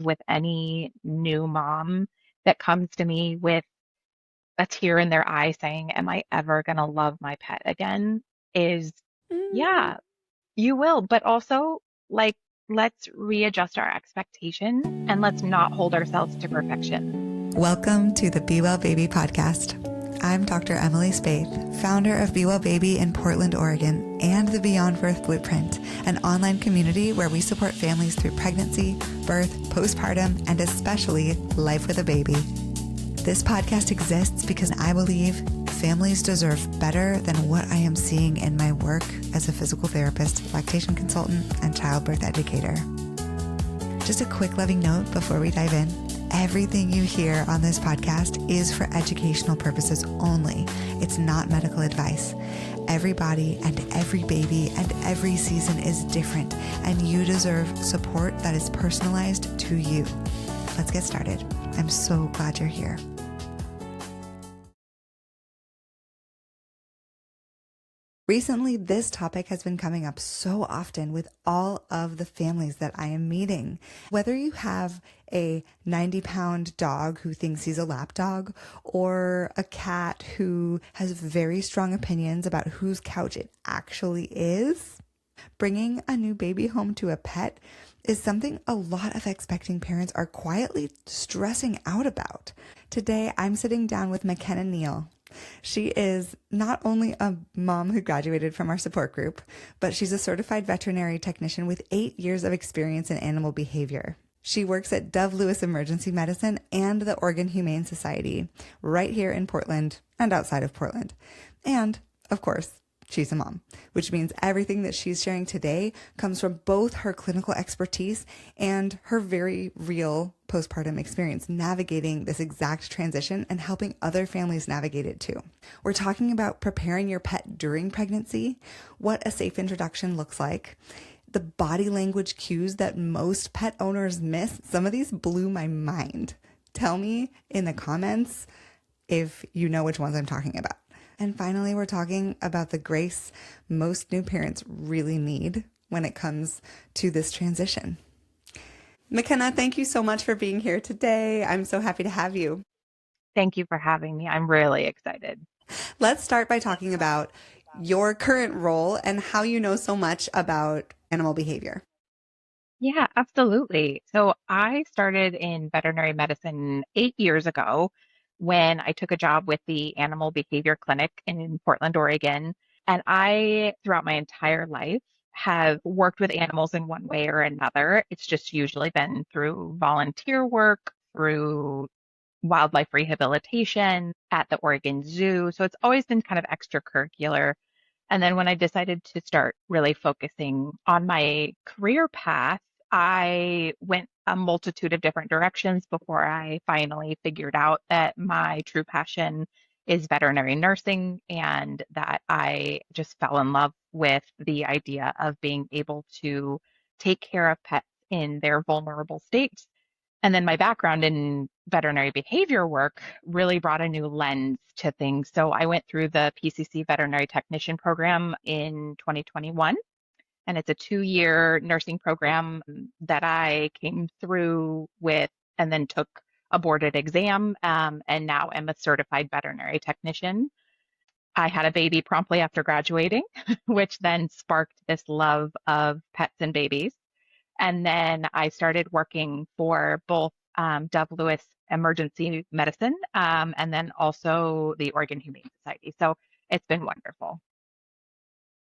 with any new mom that comes to me with a tear in their eye saying, "Am I ever going to love my pet again?" is, Mm. yeah, you will. But also, like, let's readjust our expectations and let's not hold ourselves to perfection. Welcome to the Be Well Baby podcast. I'm Dr. Emily Spaeth, founder of Be Well Baby in Portland, Oregon, and the Beyond Birth Blueprint, an online community where we support families through pregnancy, birth, postpartum, and especially life with a baby. This podcast exists because I believe families deserve better than what I am seeing in my work as a physical therapist, lactation consultant, and childbirth educator. Just a quick loving note before we dive in. Everything you hear on this podcast is for educational purposes only. It's not medical advice. Every body and every baby and every season is different, and you deserve support that is personalized to you. Let's get started. I'm so glad you're here. Recently, this topic has been coming up so often with all of the families that I am meeting. Whether you have a 90-pound dog who thinks he's a lap dog, or a cat who has very strong opinions about whose couch it actually is, bringing a new baby home to a pet is something a lot of expecting parents are quietly stressing out about. Today, I'm sitting down with McKenna Neale. She is not only a mom who graduated from our support group, but she's a certified veterinary technician with 8 years of experience in animal behavior. She works at Dove Lewis Emergency Medicine and the Oregon Humane Society, right here in Portland and outside of Portland. And, of course, she's a mom, which means everything that she's sharing today comes from both her clinical expertise and her very real postpartum experience navigating this exact transition and helping other families navigate it too. We're talking about preparing your pet during pregnancy, what a safe introduction looks like, the body language cues that most pet owners miss. Some of these blew my mind. Tell me in the comments if you know which ones I'm talking about. And finally, we're talking about the grace most new parents really need when it comes to this transition. McKenna, thank you so much for being here today. I'm so happy to have you. Thank you for having me. I'm really excited. Let's start by talking about your current role and how you know so much about animal behavior. Yeah, absolutely. So I started in veterinary medicine 8 years ago when I took a job with the Animal Behavior Clinic in Portland, Oregon. And I, throughout my entire life, have worked with animals in one way or another. It's just usually been through volunteer work, through wildlife rehabilitation at the Oregon Zoo. So it's always been kind of extracurricular. And then when I decided to start really focusing on my career path, I went a multitude of different directions before I finally figured out that my true passion is veterinary nursing and that I just fell in love with the idea of being able to take care of pets in their vulnerable states. And then my background in veterinary behavior work really brought a new lens to things. So I went through the PCC veterinary technician program in 2021, and it's a 2-year nursing program that I came through with and then took a boarded exam, and now am a certified veterinary technician. I had a baby promptly after graduating, which then sparked this love of pets and babies. And then I started working for both Dove Lewis Emergency Medicine and then also the Oregon Humane Society. So it's been wonderful.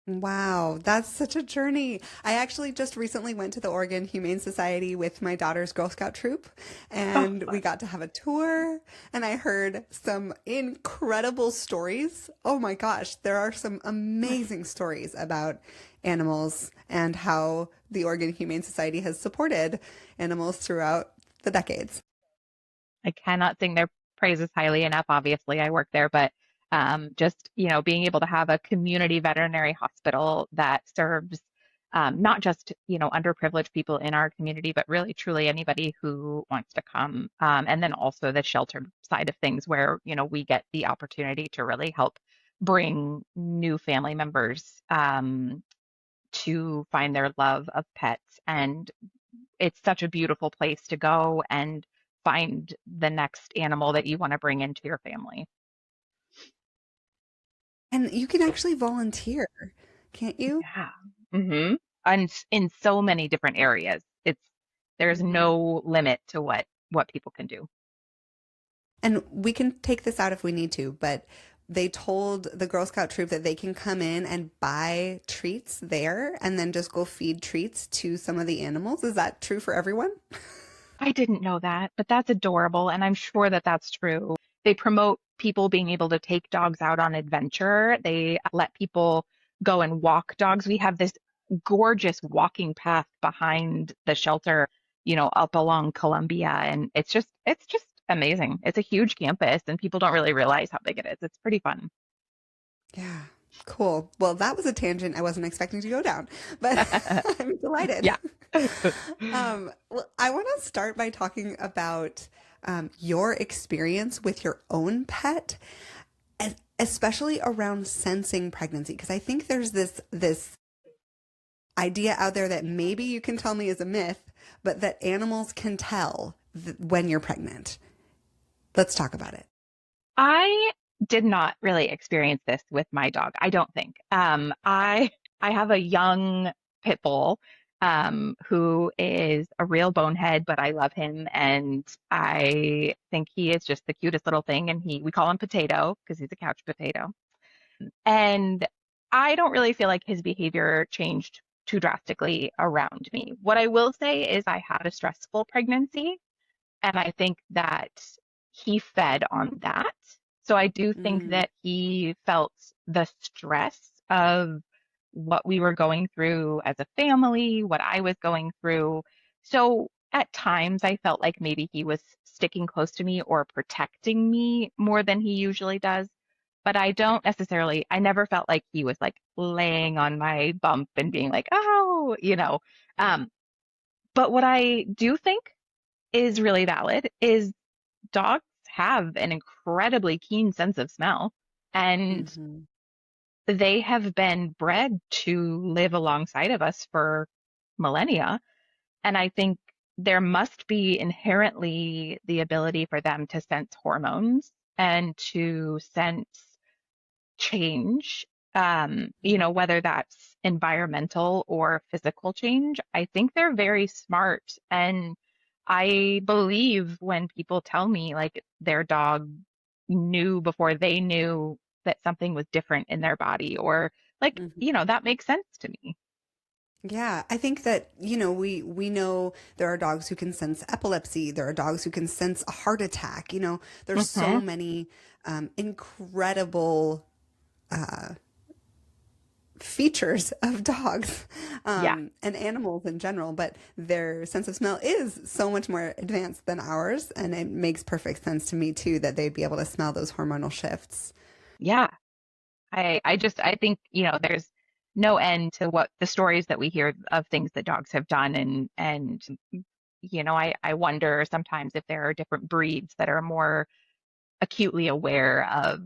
Wow, that's such a journey. I actually just recently went to the Oregon Humane Society with my daughter's Girl Scout troop, Oh, and we fun. got to have a tour, and I heard some incredible stories. Oh my gosh, there are some amazing stories about animals and how the Oregon Humane Society has supported animals throughout the decades. I cannot sing their praises highly enough. Obviously, I work there, but just being able to have a community veterinary hospital that serves not just underprivileged people in our community, but really truly anybody who wants to come. And then also the shelter side of things, where we get the opportunity to really help bring new family members to find their love of pets and it's such a beautiful place to go and find the next animal that you want to bring into your family. And you can actually volunteer, can't you? Yeah. hmm And in so many different areas, there's Mhm. no limit to what people can do. And we can take this out if we need to, but they told the Girl Scout troop that they can come in and buy treats there and then just go feed treats to some of the animals. Is that true for everyone? I didn't know that, but that's adorable, and I'm sure that that's true. They promote people being able to take dogs out on adventure. They let people go and walk dogs. We have this gorgeous walking path behind the shelter, up along Columbia, and it's just amazing. It's a huge campus, and people don't really realize how big it is. It's pretty fun. Yeah. Cool. Well, that was a tangent I wasn't expecting to go down, but I'm delighted. Yeah. Well, I want to start by talking about your experience with your own pet, especially around sensing pregnancy, because I think there's this idea out there that maybe you can tell me is a myth, but that animals can tell when you're pregnant. Let's talk about it. I did not really experience this with my dog. I don't think. I have a young pit bull who is a real bonehead, but I love him, and I think he is just the cutest little thing. And we call him Potato because he's a couch potato. And I don't really feel like his behavior changed too drastically around me. What I will say is I had a stressful pregnancy. And I think that he fed on that. So I do think Mm, that he felt the stress of what we were going through as a family, what I was going through. So at times I felt like maybe he was sticking close to me or protecting me more than he usually does. But I never felt like he was like laying on my bump. And being like, oh. Um, but what I do think is really valid is dogs have an incredibly keen sense of smell, and hmm they have been bred to live alongside of us for millennia. And I think there must be inherently the ability for them to sense hormones and to sense change, whether that's environmental or physical change. I think they're very smart. And I believe when people tell me like their dog knew before they knew that something was different in their body, or like, hmm that makes sense to me. Yeah, I think that, we know there are dogs who can sense epilepsy. There are dogs who can sense a heart attack. There's so hmm many incredible uh, features of dogs Yeah. and animals in general, but their sense of smell is so much more advanced than ours. And it makes perfect sense to me, too, that they'd be able to smell those hormonal shifts. Yeah. I think, there's no end to what the stories that we hear of things that dogs have done. And I wonder sometimes if there are different breeds that are more acutely aware of,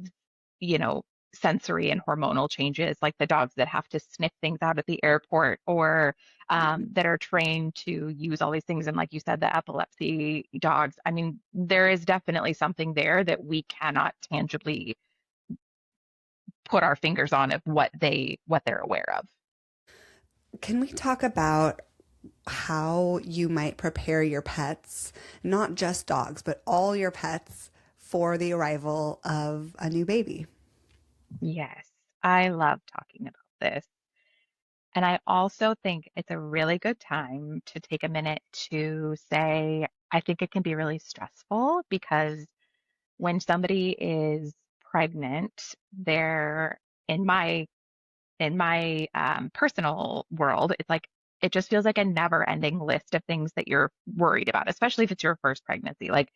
you know, sensory and hormonal changes, like the dogs that have to sniff things out at the airport, or that are trained to use all these things. And like you said, the epilepsy dogs, I mean, there is definitely something there that we cannot tangibly put our fingers on of what they're aware of. Can we talk about how you might prepare your pets, not just dogs, but all your pets for the arrival of a new baby? Yes, I love talking about this. And I also think it's a really good time to take a minute to say, I think it can be really stressful because when somebody is pregnant, they're in my personal world, it's like it just feels like a never-ending list of things that you're worried about, especially if it's your first pregnancy. Like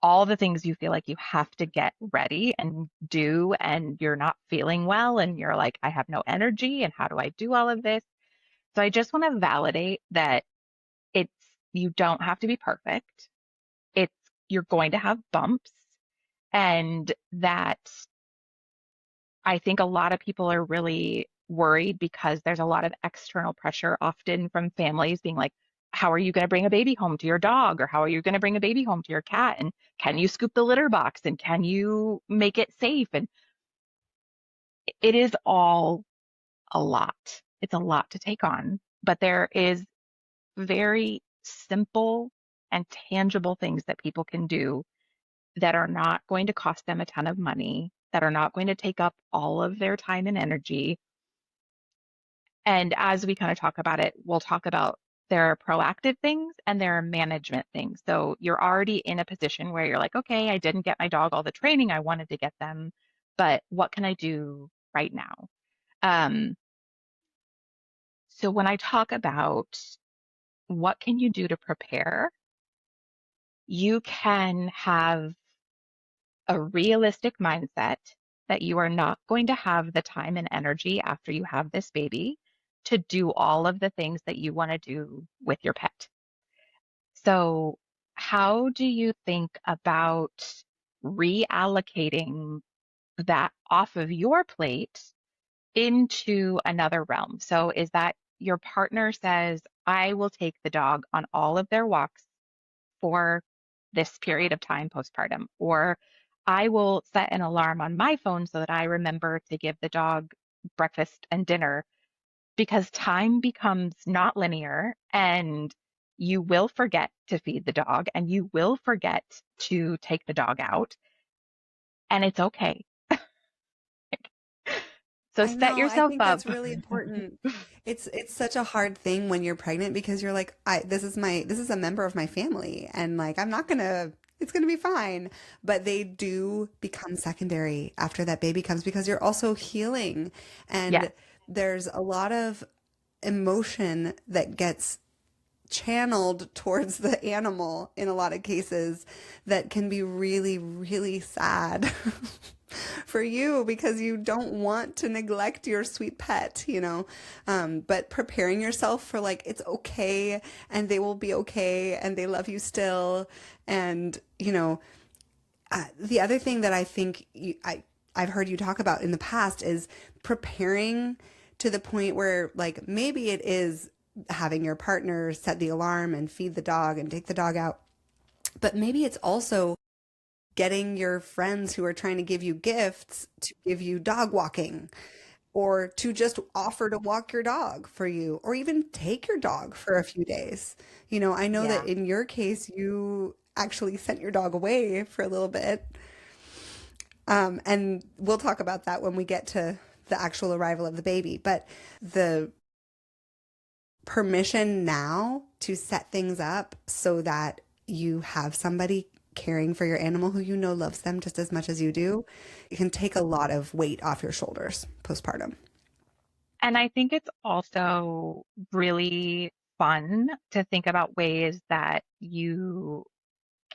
all the things you feel like you have to get ready and do, and you're not feeling well, and you're like, I have no energy, and how do I do all of this? So I just want to validate that it's you don't have to be perfect. It's you're going to have bumps, and that I think a lot of people are really worried because there's a lot of external pressure often from families being like, how are you going to bring a baby home to your dog, or how are you going to bring a baby home to your cat? And can you scoop the litter box, and can you make it safe? And it is all a lot. It's a lot to take on, but there is very simple and tangible things that people can do that are not going to cost them a ton of money, that are not going to take up all of their time and energy. And as we kind of talk about it, we'll talk about there are proactive things and there are management things. So you're already in a position where you're like, okay, I didn't get my dog all the training I wanted to get them, but what can I do right now? Um, so when I talk about what can you do to prepare, you can have a realistic mindset that you are not going to have the time and energy after you have this baby to do all of the things that you want to do with your pet. So, how do you think about reallocating that off of your plate into another realm? So, is that your partner says, I will take the dog on all of their walks for this period of time postpartum, or I will set an alarm on my phone so that I remember to give the dog breakfast and dinner, because time becomes not linear and you will forget to feed the dog and you will forget to take the dog out, and it's okay. So I set know. I yourself think up. that's really important. It's such a hard thing when you're pregnant because you're like, this is a member of my family and like I'm not gonna it's gonna be fine. But they do become secondary after that baby comes because you're also healing Yes. and there's a lot of emotion that gets channeled towards the animal in a lot of cases that can be really, really sad for you because you don't want to neglect your sweet pet, you know. But preparing yourself for like it's okay and they will be okay and they love you still. And, you know, the other thing that I think I've heard you talk about in the past is preparing to the point where like maybe it is having your partner set the alarm and feed the dog and take the dog out, but maybe it's also getting your friends who are trying to give you gifts to give you dog walking or to just offer to walk your dog for you or even take your dog for a few days. You know, I know that Yeah. in your case, you actually sent your dog away for a little bit. And we'll talk about that when we get to the actual arrival of the baby. But the permission now to set things up so that you have somebody caring for your animal who you know loves them just as much as you do, it can take a lot of weight off your shoulders postpartum. And I think it's also really fun to think about ways that you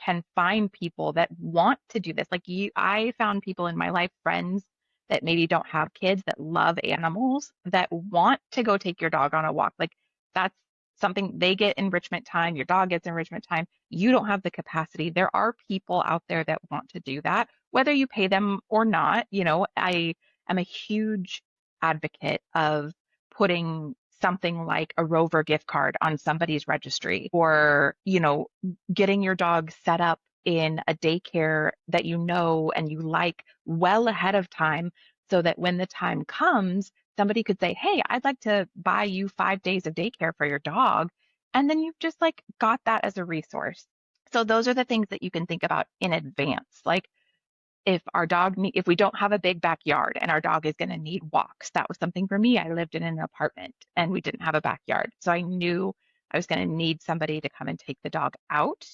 can find people that want to do this. Like you, I found people in my life, friends that maybe don't have kids that love animals that want to go take your dog on a walk. Like that's something they get enrichment time, your dog gets enrichment time. You don't have the capacity. There are people out there that want to do that, whether you pay them or not. You know, I am a huge advocate of putting something like a Rover gift card on somebody's registry, or, you know, getting your dog set up in a daycare that you know and you like well ahead of time so that when the time comes, somebody could say, hey, I'd like to buy you 5 days of daycare for your dog. And then you've just like got that as a resource. So those are the things that you can think about in advance. Like if we don't have a big backyard and our dog is going to need walks, that was something for me. I lived in an apartment and we didn't have a backyard. So I knew I was going to need somebody to come and take the dog out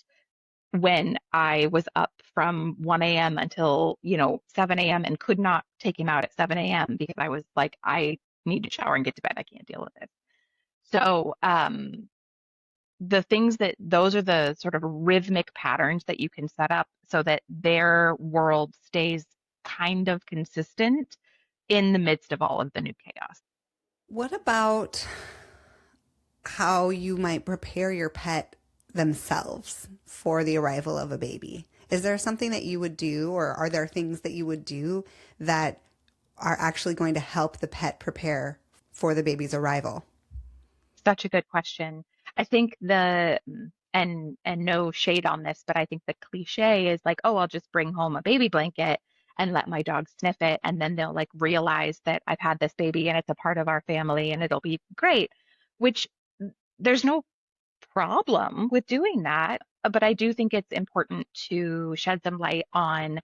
when I was up from 1 a.m. until, 7 a.m. and could not take him out at 7 a.m. because I was like, I need to shower and get to bed. I can't deal with it. So, those are the sort of rhythmic patterns that you can set up so that their world stays kind of consistent in the midst of all of the new chaos. What about how you might prepare your pet themselves for the arrival of a baby? Is there something that you would do, or are there things that you would do that are actually going to help the pet prepare for the baby's arrival? Such a good question. I think and no shade on this, but I think the cliche is like, oh, I'll just bring home a baby blanket and let my dog sniff it, and then they'll like realize that I've had this baby and it's a part of our family and it'll be great, which there's no problem with doing that. But I do think it's important to shed some light on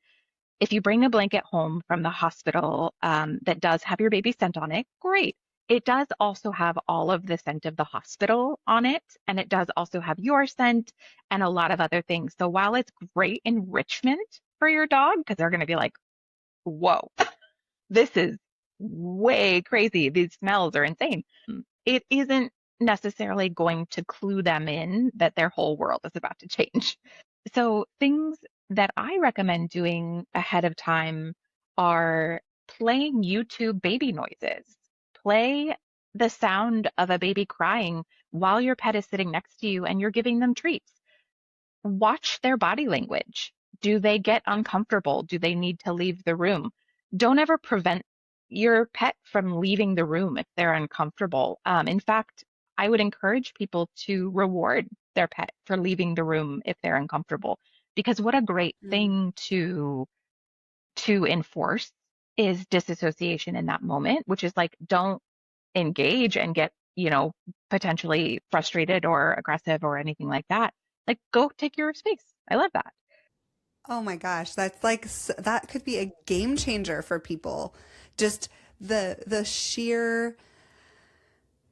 if you bring a blanket home from the hospital that does have your baby scent on it, great. It does also have all of the scent of the hospital on it, and it does also have your scent and a lot of other things. So while it's great enrichment for your dog, because they're going to be like, whoa, this is way crazy. These smells are insane. It isn't necessarily going to clue them in that their whole world is about to change. So things that I recommend doing ahead of time are playing YouTube baby noises. Play the sound of a baby crying while your pet is sitting next to you and you're giving them treats. Watch their body language. Do they get uncomfortable? Do they need to leave the room? Don't ever prevent your pet from leaving the room if they're uncomfortable. In fact, I would encourage people to reward their pet for leaving the room if they're uncomfortable, because what a great Mm. thing to enforce is disassociation in that moment, which is like, don't engage and get, potentially frustrated or aggressive or anything like that. Like, go take your space. I love that. Oh my gosh, that's like that could be a game changer for people. Just the sheer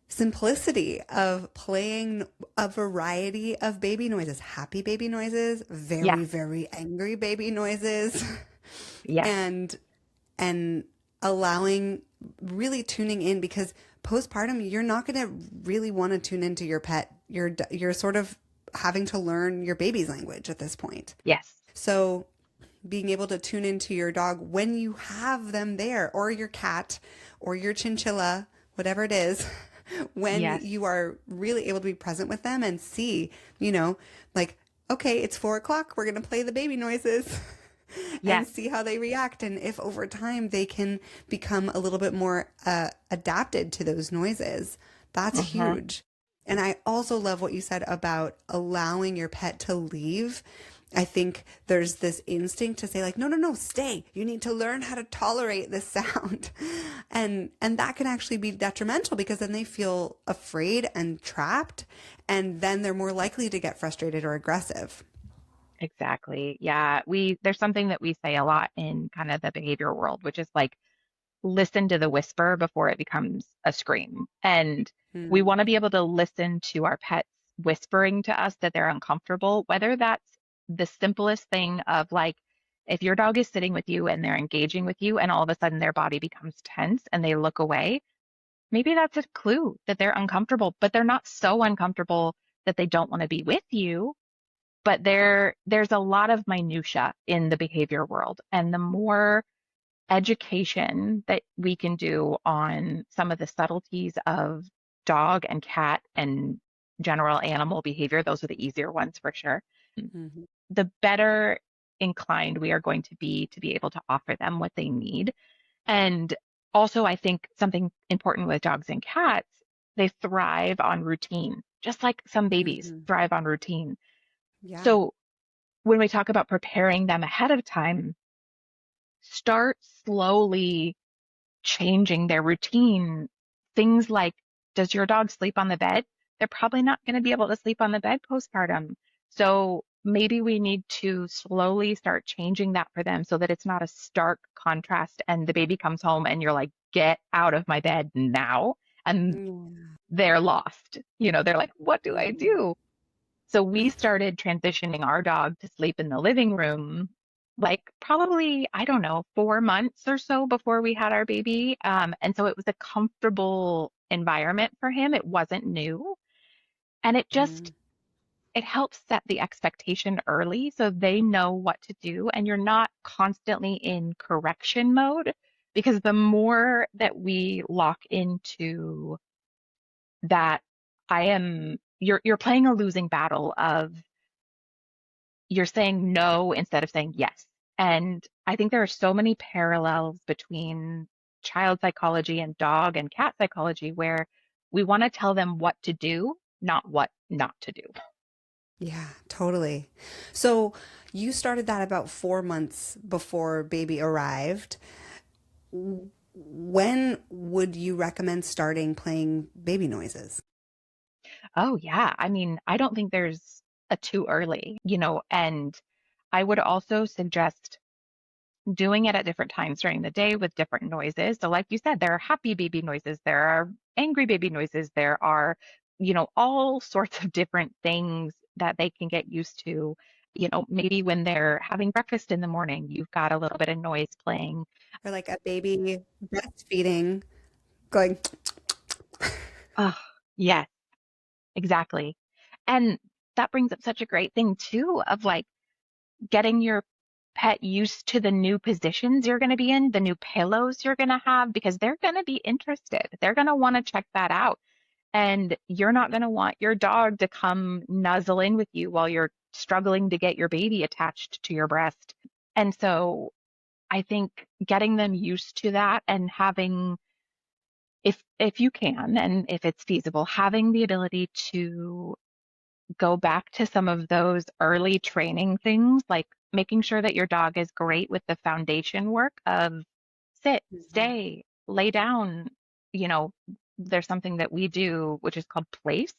simplicity of playing a variety of baby noises, happy baby noises, Yes, very, very angry baby noises, yes, and and allowing really tuning in because postpartum you're not going to really want to tune into your pet. You're sort of having to learn your baby's language at this point. yes, So being able to tune into your dog when you have them there, or your cat, or your chinchilla, whatever it is, when yes, you are really able to be present with them and see, you know, like, okay, it's 4 o'clock, we're going to play the baby noises. And yes. see how they react. And if over time they can become a little bit more adapted to those noises, that's Uh-huh. huge. And I also love what you said about allowing your pet to leave. I think there's this instinct to say like, no, no, no, stay. You need to learn how to tolerate this sound. And that can actually be detrimental because then they feel afraid and trapped, and then they're more likely to get frustrated or aggressive. Exactly. Yeah. There's something that we say a lot in kind of the behavior world, which is like, listen to the whisper before it becomes a scream. And we Hmm. want to be able to listen to our pets whispering to us that they're uncomfortable, whether that's the simplest thing of like, if your dog is sitting with you and they're engaging with you and all of a sudden their body becomes tense and they look away, maybe that's a clue that they're uncomfortable, but they're not so uncomfortable that they don't want to be with you. But there's a lot of minutia in the behavior world. And the more education that we can do on some of the subtleties of dog and cat and general animal behavior, those are the easier ones for sure. Hmm. The better inclined we are going to be able to offer them what they need. And also, I think something important with dogs and cats, they thrive on routine, just like some babies Hmm. thrive on routine. Yeah. So when we talk about preparing them ahead of time, start slowly changing their routine. Things like, does your dog sleep on the bed? They're probably not going to be able to sleep on the bed postpartum. So maybe we need to slowly start changing that for them so that it's not a stark contrast and the baby comes home and you're like, get out of my bed now. And Yeah. they're lost. They're like, what do I Mhm. do? So we started transitioning our dog to sleep in the living room, like probably, I don't know, 4 months or so before we had our baby. And so it was a comfortable environment for him. It wasn't new. And Mm. it helps set the expectation early so they know what to do. And you're not constantly in correction mode, because the more that we lock into that, you're playing a losing battle of, you're saying no instead of saying yes. And I think there are so many parallels between child psychology and dog and cat psychology where we want to tell them what to do, not what not to do. Yeah, totally. So you started that about 4 months before baby arrived. When would you recommend starting playing baby noises? Oh, yeah. I mean, I don't think there's a too early, and I would also suggest doing it at different times during the day with different noises. So, like you said, there are happy baby noises, there are angry baby noises, there are, all sorts of different things that they can get used to. Maybe when they're having breakfast in the morning, you've got a little bit of noise playing. Or like a baby breastfeeding going, Oh, yes, exactly. And that brings up such a great thing too of like getting your pet used to the new positions you're going to be in, the new pillows you're going to have, because they're going to be interested. They're going to want to check that out. And you're not going to want your dog to come nuzzle in with you while you're struggling to get your baby attached to your breast. And so I think getting them used to that and having, if you can and if it's feasible, having the ability to go back to some of those early training things, like making sure that your dog is great with the foundation work of sit, Mhm. stay, lay down. You know, there's something that we do, which is called place,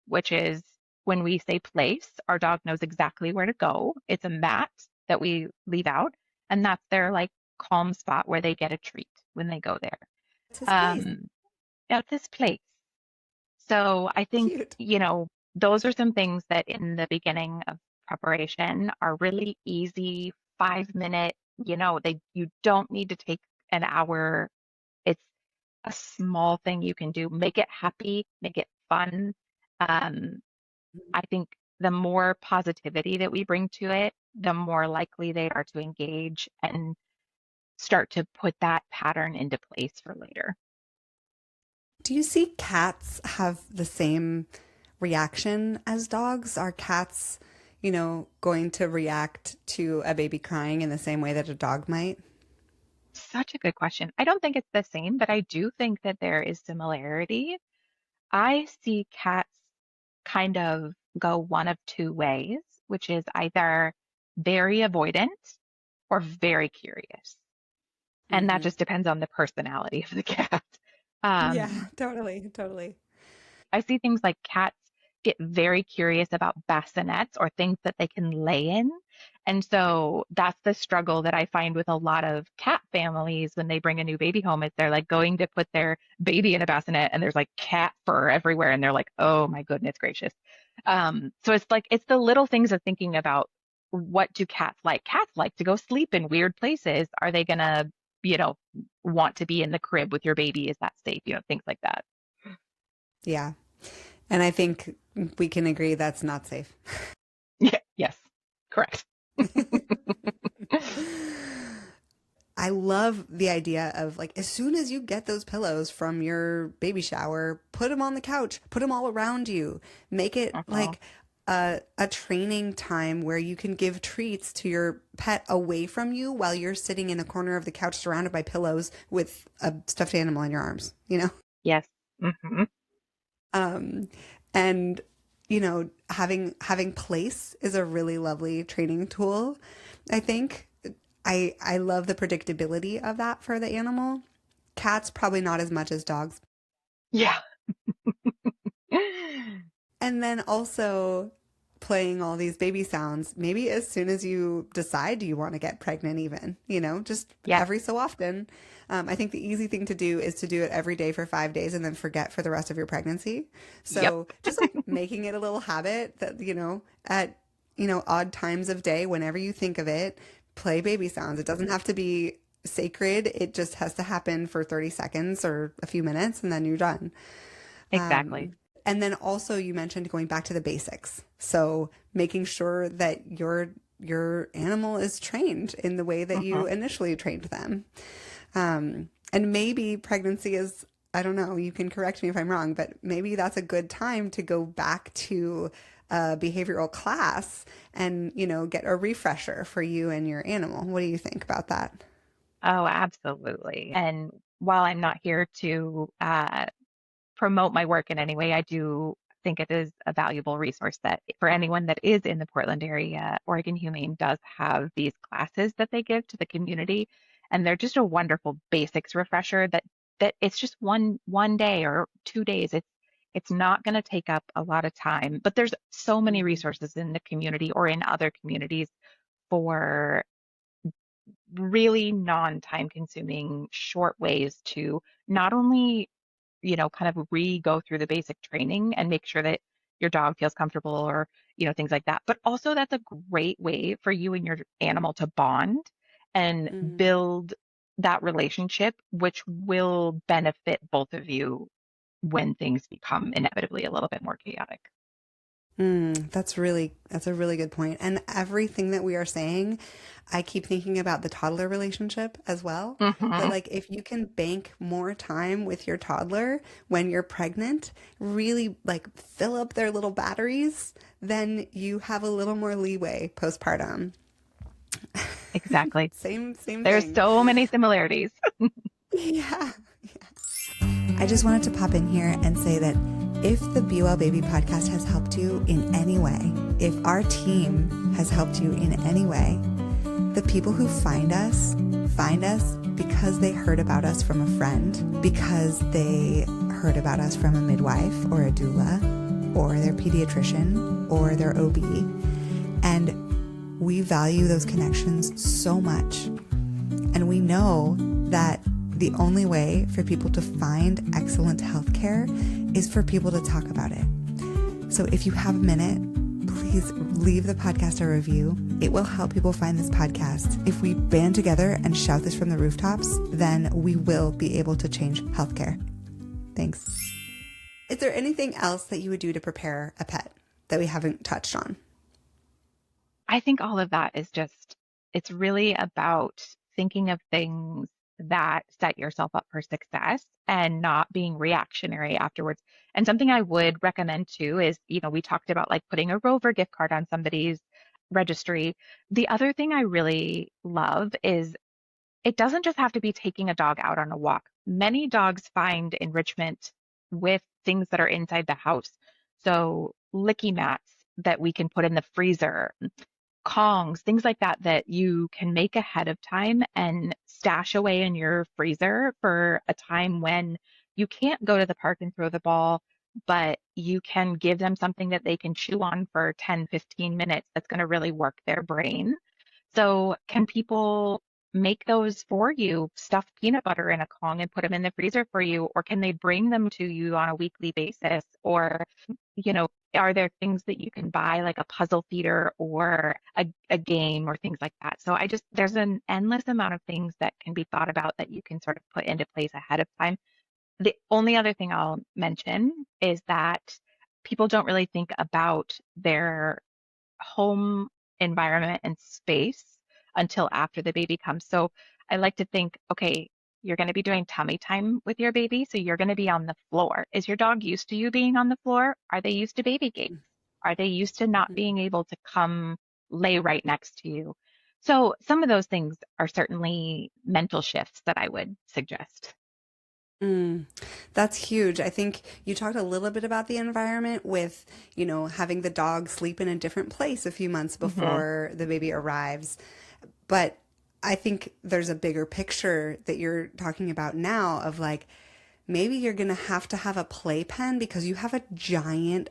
which is when we say place, our dog knows exactly where to go. It's a mat that we leave out, and that's their like calm spot where they get a treat when they go there. It's his place. Um, at this place. So I think, Cute. those are some things that in the beginning of preparation are really easy, 5 minute, you don't need to take an hour. It's a small thing you can do. Make it happy, make it fun. Um, I think the more positivity that we bring to it, the more likely they are to engage and start to put that pattern into place for later. Do you see cats have the same reaction as dogs? Are cats, going to react to a baby crying in the same way that a dog might? Such a good question. I don't think it's the same, but I do think that there is similarity. I see cats kind of go one of two ways, which is either very avoidant or very curious. And that Hmm. just depends on the personality of the cat. Yeah, Um, totally, totally. I see things like cats get very curious about bassinets or things that they can lay in. And so that's the struggle that I find with a lot of cat families when they bring a new baby home is they're like going to put their baby in a bassinet and there's like cat fur everywhere and they're like, oh my goodness gracious. So it's like it's the little things of thinking about what do cats like? Cats like to go sleep in weird places. Are they gonna, you know, want to be in the crib with your baby? Is that safe? Things like that. Yeah. And I think we can agree that's not safe. Yeah, yes, correct. I love the idea of like as soon as you get those pillows from your baby shower, put them on the couch, put them all around you. Make it Uh-huh. like a training time where you can give treats to your pet away from you while you're sitting in a corner of the couch surrounded by pillows with a stuffed animal in your arms? Yes. Hmm. Um, and having place is a really lovely training tool. I think I love the predictability of that for the animal. Cats probably not as much as dogs. Yeah. And then also playing all these baby sounds, maybe as soon as you decide you want to get pregnant, even, just Yes. every so often. I think the easy thing to do is to do it every day for 5 days and then forget for the rest of your pregnancy. Yep. So just like making it a little habit that, at, odd times of day, whenever you think of it, play baby sounds. It doesn't have to be sacred. It just has to happen for 30 seconds or a few minutes and then you're done. Exactly. And then also you mentioned going back to the basics. So making sure that your animal is trained in the way that Hmm. you initially trained them. And maybe pregnancy is, I don't know, you can correct me if I'm wrong, but maybe that's a good time to go back to a behavioral class and, get a refresher for you and your animal. What do you think about that? Oh, absolutely. And while I'm not here to promote my work in any way, I do think it is a valuable resource that for anyone that is in the Portland area, Oregon Humane does have these classes that they give to the community, and they're just a wonderful basics refresher that it's just one day or 2 days. It's not going to take up a lot of time, but there's so many Mhm. resources in the community or in other communities for really non-time consuming short ways to not only kind of re-go through the basic training and make sure that your dog feels comfortable or, things like that. But also that's a great way for you and your animal to bond and Mhm. build that relationship, which will benefit both of you when things become inevitably a little bit more chaotic. That's a really good point. And everything that we are saying, I keep thinking about the toddler relationship as well. That Hmm. like if you can bank more time with your toddler when you're pregnant, really like fill up their little batteries, then you have a little more leeway postpartum. Exactly. Same There's thing. so many similarities. Yeah. I just wanted to pop in here and say that if the Be Well Baby podcast has helped you in any way, if our team has helped you in any way, the people who find us because they heard about us from a friend, because they heard about us from a midwife or a doula or their pediatrician or their OB. And we value those connections so much. And we know that the only way for people to find excellent healthcare is for people to talk about it. So if you have a minute, please leave the podcast a review. It will help people find this podcast. If we band together and shout this from the rooftops, then we will be able to change healthcare. Thanks. Is there anything else that you would do to prepare a pet that we haven't touched on? I think all of that is it's really about thinking of things that set yourself up for success and not being reactionary afterwards. And something I would recommend too is, we talked about like putting a Rover gift card on somebody's registry. The other thing I really love is it doesn't just have to be taking a dog out on a walk. Many dogs find enrichment with things that are inside the house. So, licky mats that we can put in the freezer, Kongs, things like that that you can make ahead of time and stash away in your freezer for a time when you can't go to the park and throw the ball, but you can give them something that they can chew on for 10, 15 minutes that's going to really work their brain. So, can people make those for you, stuff peanut butter in a Kong and put them in the freezer for you, or can they bring them to you on a weekly basis? Or, you know, are there things that you can buy like a puzzle feeder or a game or things like that? So there's an endless amount of things that can be thought about that you can sort of put into place ahead of time. The only other thing I'll mention is that people don't really think about their home environment and space until after the baby comes. So I like to think, okay, you're going to be doing tummy time with your baby, so you're going to be on the floor. Is your dog used to you being on the floor? Are they used to baby gates? Are they used to not being able to come lay right next to you? So some of those things are certainly mental shifts that I would suggest. Mm, that's huge. I think you talked a little bit about the environment with, having the dog sleep in a different place a few months Hmm. before the baby arrives. But I think there's a bigger picture that you're talking about now of like, maybe you're going to have a playpen because you have a giant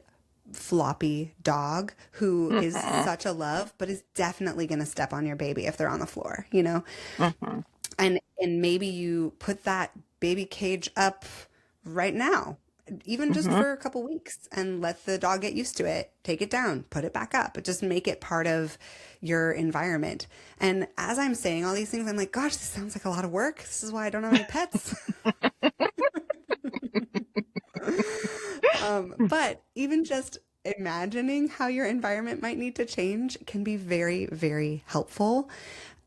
floppy dog who is Hmm. such a love, but is definitely going to step on your baby if they're on the floor. Hmm. And maybe you put that baby cage up right now, even just Hmm. for a couple weeks, and let the dog get used to it. Take it down, put it back up, but just make it part of your environment. And as I'm saying all these things, I'm like, gosh, this sounds like a lot of work. This is why I don't have any pets. But even just imagining how your environment might need to change can be very, very helpful.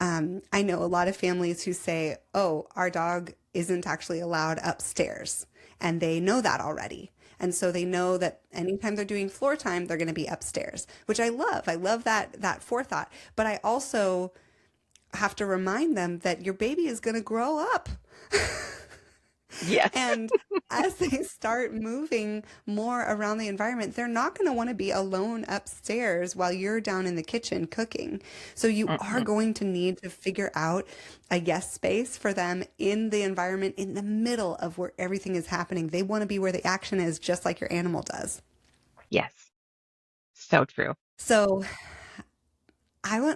I know a lot of families who say, oh, our dog isn't actually allowed upstairs. And they know that already. And so they know that anytime they're doing floor time, they're going to be upstairs, which I love. I love that forethought. But I also have to remind them that your baby is going to grow up. Yes. And as they start moving more around the environment, they're not going to want to be alone upstairs while you're down in the kitchen cooking. So you are Mm-mm. going to need to figure out a yes space for them in the environment in the middle of where everything is happening. They want to be where the action is, just like your animal does. Yes. So true. So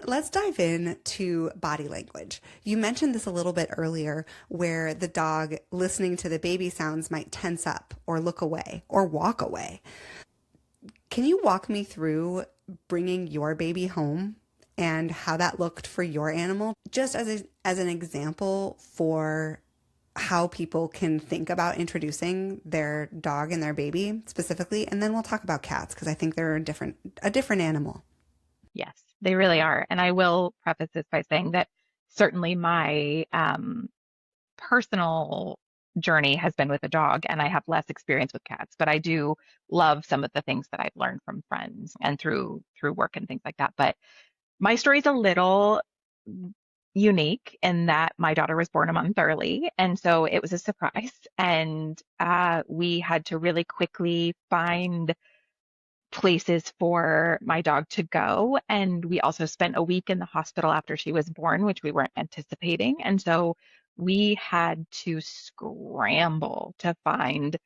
let's dive in to body language. You mentioned this a little bit earlier where the dog listening to the baby sounds might tense up or look away or walk away. Can you walk me through bringing your baby home and how that looked for your animal? Just as an example for how people can think about introducing their dog and their baby specifically, and then we'll talk about cats because I think they're a different animal. Yes, they really are. And I will preface this by saying that certainly my personal journey has been with a dog, and I have less experience with cats, but I do love some of the things that I've learned from friends and through work and things like that. But my story's a little unique in that my daughter was born a month early, and so it was a surprise. And we had to really quickly find places for my dog to go. And we also spent a week in the hospital after she was born, which we weren't anticipating. And so we had to scramble to find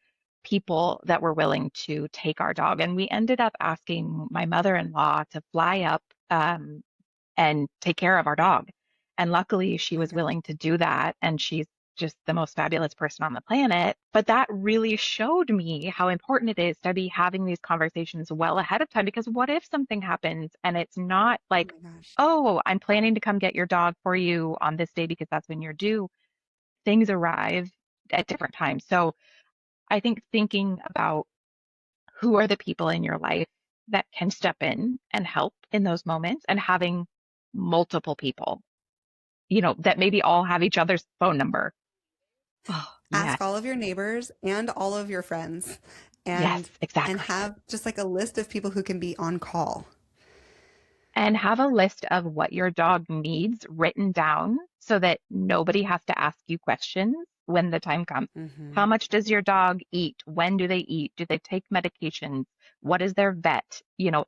people that were willing to take our dog. And we ended up asking my mother-in-law to fly up and take care of our dog. And luckily, she Oh my was gosh. willing to do that. And she's just the most fabulous person on the planet. But that really showed me how important it is to be having these conversations well ahead of time. Because what if something happens and it's not Oh like, my gosh. oh, I'm planning to come get your dog for you on this day because that's when you're due. Things arrive at different times. So I think thinking about who are the people in your life that can step in and help in those moments and having multiple people, that maybe all have each other's phone number. Oh, Ask yes. all of your neighbors and all of your friends Yes, and exactly. have just like a list of people who can be on call. And have a list of what your dog needs written down so that nobody has to ask you questions when the time comes. How Hmm. much does your dog eat? When do they eat? Do they take medications? What is their vet?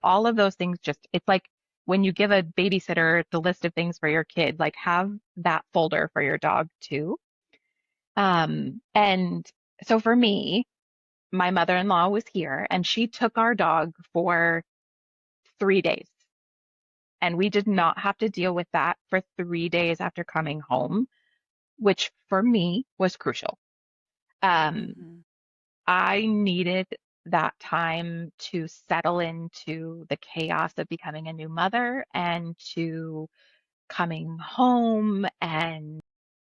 All of those things just, it's like when you give a babysitter the list of things for your kid, like have that folder for your dog too. And so for me, my mother-in-law was here and she took our dog for 3 days. And we did not have to deal with that for 3 days after coming home, which for me was crucial. Um, Hmm. I needed that time to settle into the chaos of becoming a new mother and to coming home and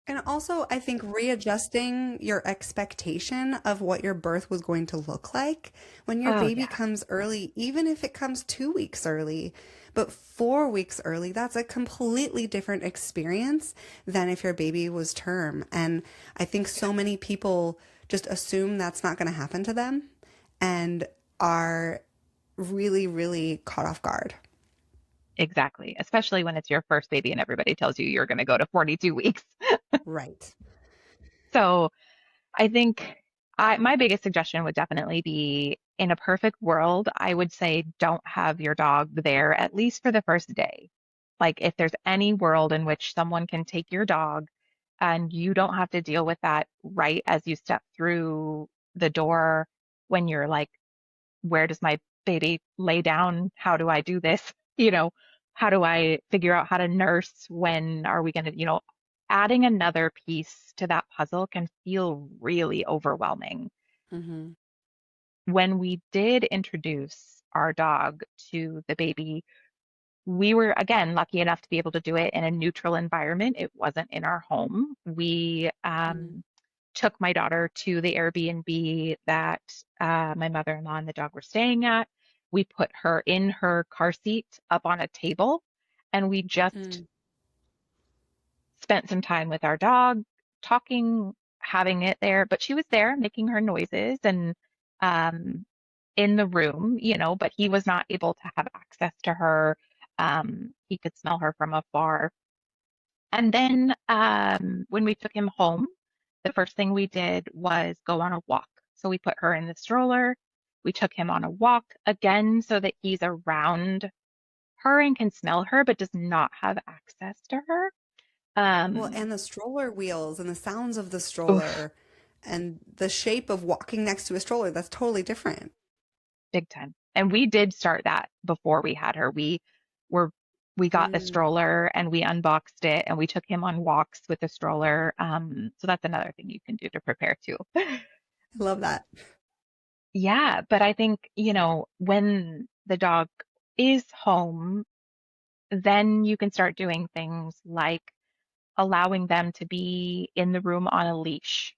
And also, I think readjusting your expectation of what your birth was going to look like when your oh baby yeah, comes early, even if it comes 2 weeks early, but 4 weeks early, that's a completely different experience than if your baby was term. And I think so many people just assume that's not going to happen to them and are really, really caught off guard. exactly. Especially when it's your first baby and everybody tells you you're going to go to 42 weeks. Right. So I think my biggest suggestion would definitely be in a perfect world, I would say don't have your dog there at least for the first day. Like if there's any world in which someone can take your dog and you don't have to deal with that right as you step through the door when you're like, where does my baby lay down? How do I do this? How do I figure out how to nurse? When are we going to, adding another piece to that puzzle can feel really overwhelming. Hmm. When we did introduce our dog to the baby, we were again lucky enough to be able to do it in a neutral environment. It wasn't in our home. We took my daughter to the Airbnb that my mother-in-law and the dog were staying at. We put her in her car seat up on a table, and we just Mm. spent some time with our dog, talking, having it there. But she was there making her noises and um, in the room, but he was not able to have access to her. He could smell her from afar. And then when we took him home, the first thing we did was go on a walk. So we put her in the stroller. We took him on a walk again so that he's around her and can smell her, but does not have access to her. Well, Um, and the stroller wheels and the sounds of the oof, stroller and the shape of walking next to a stroller, that's totally different. big time. And we did start that before we had her. Were we got the Mm, stroller and we unboxed it and we took him on walks with the stroller. So that's another thing you can do to prepare too. I love that. Yeah, but I think, when the dog is home, then you can start doing things like allowing them to be in the room on a leash.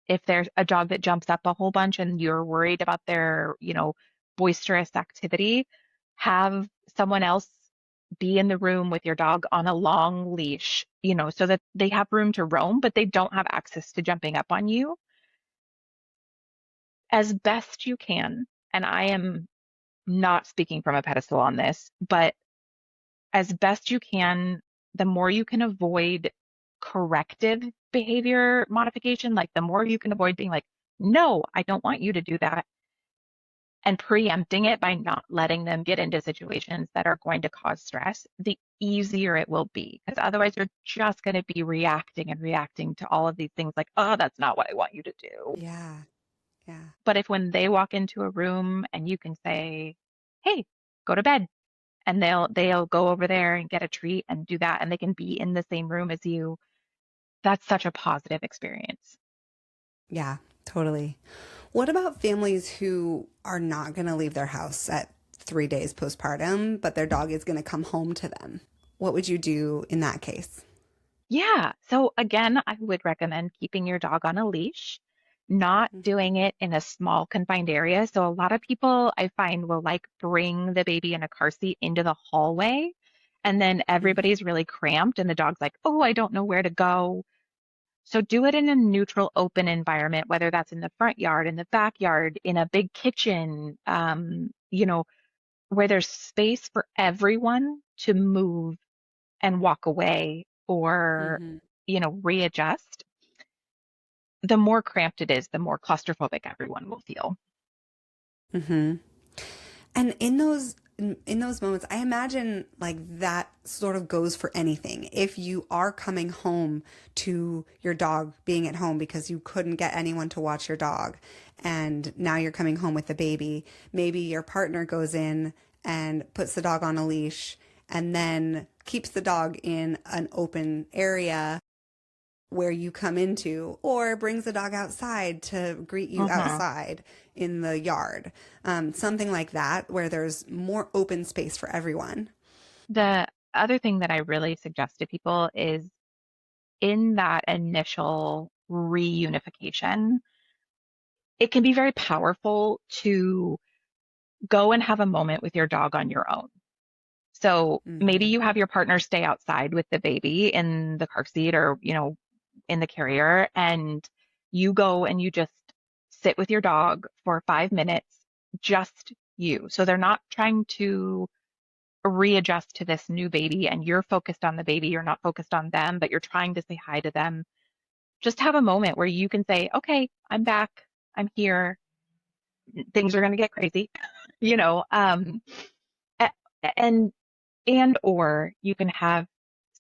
If there's a dog that jumps up a whole bunch and you're worried about their, boisterous activity, have someone else be in the room with your dog on a long leash, so that they have room to roam, but they don't have access to jumping up on you as best you can. And I am not speaking from a pedestal on this, but as best you can, the more you can avoid corrective behavior modification, like the more you can avoid being like, no, I don't want you to do that, and preempting it by not letting them get into situations that are going to cause stress, the easier it will be. Because otherwise, you're just going to be reacting and reacting to all of these things like, oh, that's not what I want you to do. Yeah, yeah. But if when they walk into a room and you can say, hey, go to bed, and they'll go over there and get a treat and do that and they can be in the same room as you, that's such a positive experience. Yeah, totally. What about families who are not going to leave their house at 3 days postpartum, but their dog is going to come home to them? What would you do in that case? Yeah, so again, I would recommend keeping your dog on a leash, not Hmm. doing it in a small confined area. So a lot of people I find will like bring the baby in a car seat into the hallway, and then Hmm. everybody's really cramped and the dog's like, oh, I don't know where to go. So do it in a neutral, open environment, whether that's in the front yard, in the backyard, in a big kitchen, where there's space for everyone to move and walk away or, Hmm. readjust. The more cramped it is, the more claustrophobic everyone will feel. Hmm. And in those moments, I imagine like that sort of goes for anything. If you are coming home to your dog being at home because you couldn't get anyone to watch your dog, and now you're coming home with the baby, maybe your partner goes in and puts the dog on a leash and then keeps the dog in an open area where you come into, or brings the dog outside to greet you Hmm. outside in the yard. Something like that, where there's more open space for everyone. The other thing that I really suggest to people is in that initial reunification, it can be very powerful to go and have a moment with your dog on your own. So maybe Hmm. you have your partner stay outside with the baby in the car seat or, in the carrier, and you go and you just sit with your dog for 5 minutes, just you. So they're not trying to readjust to this new baby and you're focused on the baby. You're not focused on them, but you're trying to say hi to them. Just have a moment where you can say, okay, I'm back. I'm here. Things are going to get crazy, you know, a- and or you can have,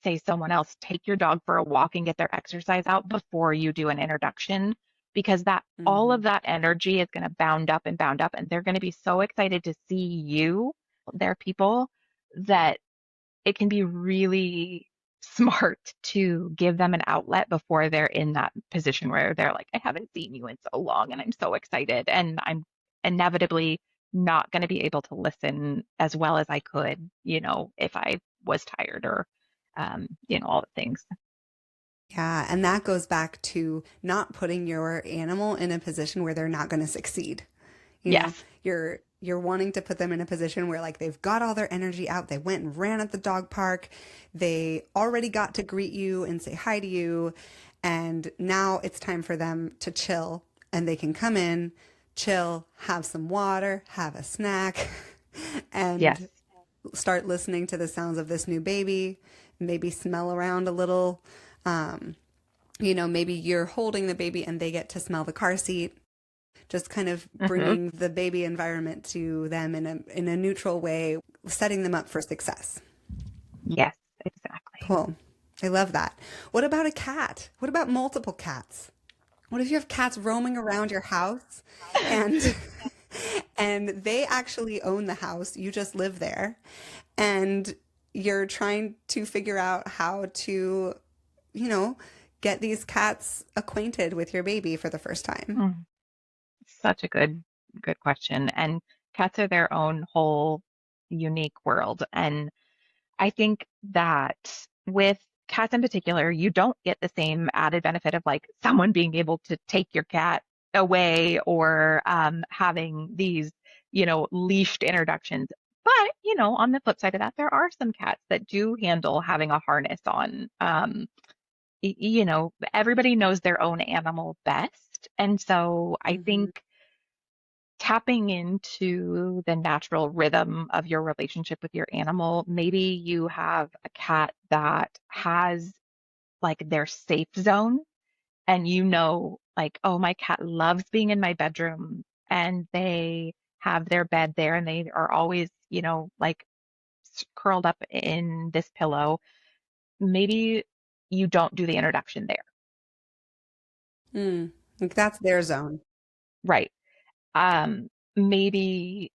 say, someone else take your dog for a walk and get their exercise out before you do an introduction, because that all Hmm. of that energy is going to bound up and they're going to be so excited to see you. They're people that it can be really smart to give them an outlet before they're in that position where they're like, I haven't seen you in so long and I'm so excited. And I'm inevitably not going to be able to listen as well as I could, if I was tired or, all the things. Yeah, and that goes back to not putting your animal in a position where they're not going to succeed. You know, Yes. you're wanting to put them in a position where like they've got all their energy out. They went and ran at the dog park. They already got to greet you and say hi to you, and now it's time for them to chill and they can come in, chill, have some water, have a snack, Yes. and start listening to the sounds of this new baby, maybe smell around a little. Um, maybe you're holding the baby and they get to smell the car seat, just kind of Hmm. bringing the baby environment to them in a neutral way, setting them up for success. Yes, exactly. Cool. I love that. What about a cat? What about multiple cats? What if you have cats roaming around your house and and they actually own the house, you just live there, and you're trying to figure out how to, you know, get these cats acquainted with your baby for the first time? Mm, Such a good question. And cats are their own whole unique world. And I think that with cats in particular, you don't get the same added benefit of like someone being able to take your cat away or having these, leashed introductions. But, on the flip side of that, there are some cats that do handle having a harness on. Everybody knows their own animal best. And so I Hmm. think tapping into the natural rhythm of your relationship with your animal. Maybe you have a cat that has like their safe zone, and like, oh, my cat loves being in my bedroom, and they have their bed there, and they are always, like curled up in this pillow. Maybe you don't do the introduction there. Mm. Like that's their zone. Right. Maybe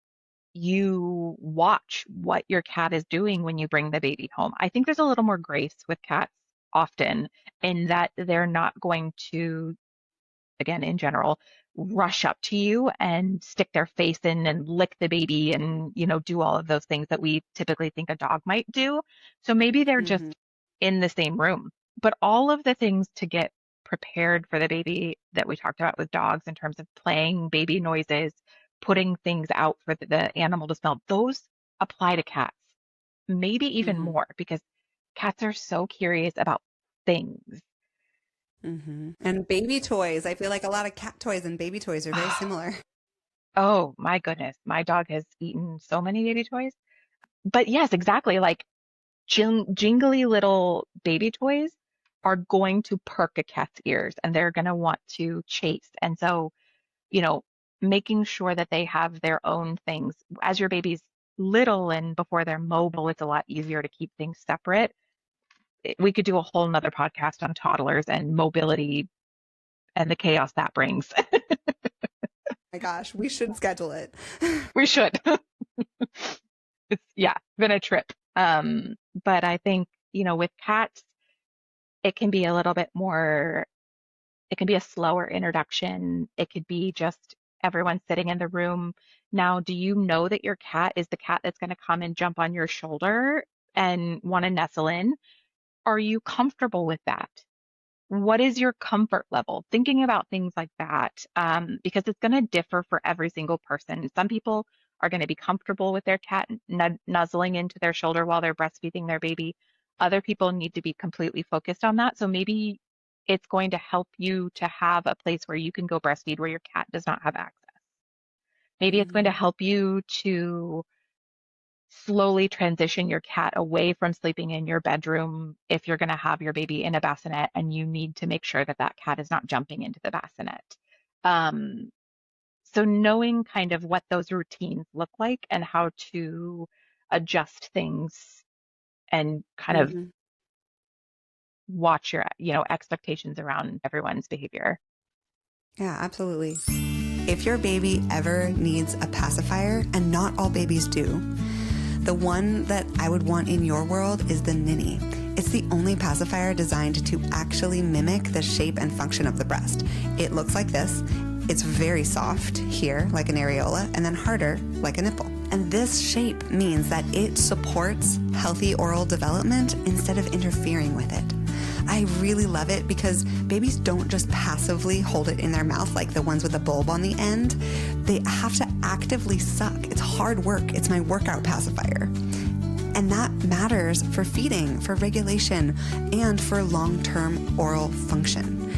you watch what your cat is doing when you bring the baby home. I think there's a little more grace with cats often in that they're not going to, again, in general, rush up to you and stick their face in and lick the baby and, do all of those things that we typically think a dog might do. So maybe they're Hmm. just in the same room. But all of the things to get prepared for the baby that we talked about with dogs in terms of playing baby noises, putting things out for the animal to smell, those apply to cats, maybe even Hmm. more because cats are so curious about things. Hmm. And baby toys. I feel like a lot of cat toys and baby toys are very similar. Oh my goodness. My dog has eaten so many baby toys. But yes, exactly. Like jingly little baby toys are going to perk a cat's ears and they're going to want to chase. And so, you know, making sure that they have their own things as your baby's little and before they're mobile, it's a lot easier to keep things separate. We could do a whole nother podcast on toddlers and mobility and the chaos that brings. My gosh, we should schedule it. We should. Yeah, been a trip. But I think, with cats, it can be a little bit more, it can be a slower introduction. It could be just everyone sitting in the room. Now, do you know that your cat is the cat that's going to come and jump on your shoulder and want to nestle in? Are you comfortable with that? What is your comfort level? Thinking about things like that, because it's going to differ for every single person. Some people are going to be comfortable with their cat nuzzling into their shoulder while they're breastfeeding their baby. Other people need to be completely focused on that. So maybe it's going to help you to have a place where you can go breastfeed where your cat does not have access. Maybe it's going to Mm. help you to slowly transition your cat away from sleeping in your bedroom if you're going to have your baby in a bassinet and you need to make sure that that cat is not jumping into the bassinet. Um, so knowing kind of what those routines look like and how to adjust things and kind of Hmm. watch your, expectations around everyone's behavior. Yeah, absolutely. If your baby ever needs a pacifier, and not all babies do, the one that I would want in your world is the Ninny. It's the only pacifier designed to actually mimic the shape and function of the breast. It looks like this. It's very soft here, like an areola, and then harder, like a nipple. And this shape means that it supports healthy oral development instead of interfering with it. I really love it because babies don't just passively hold it in their mouth like the ones with a bulb on the end. They have to actively suck. It's hard work. It's my workout pacifier. And that matters for feeding, for regulation, and for long-term oral function.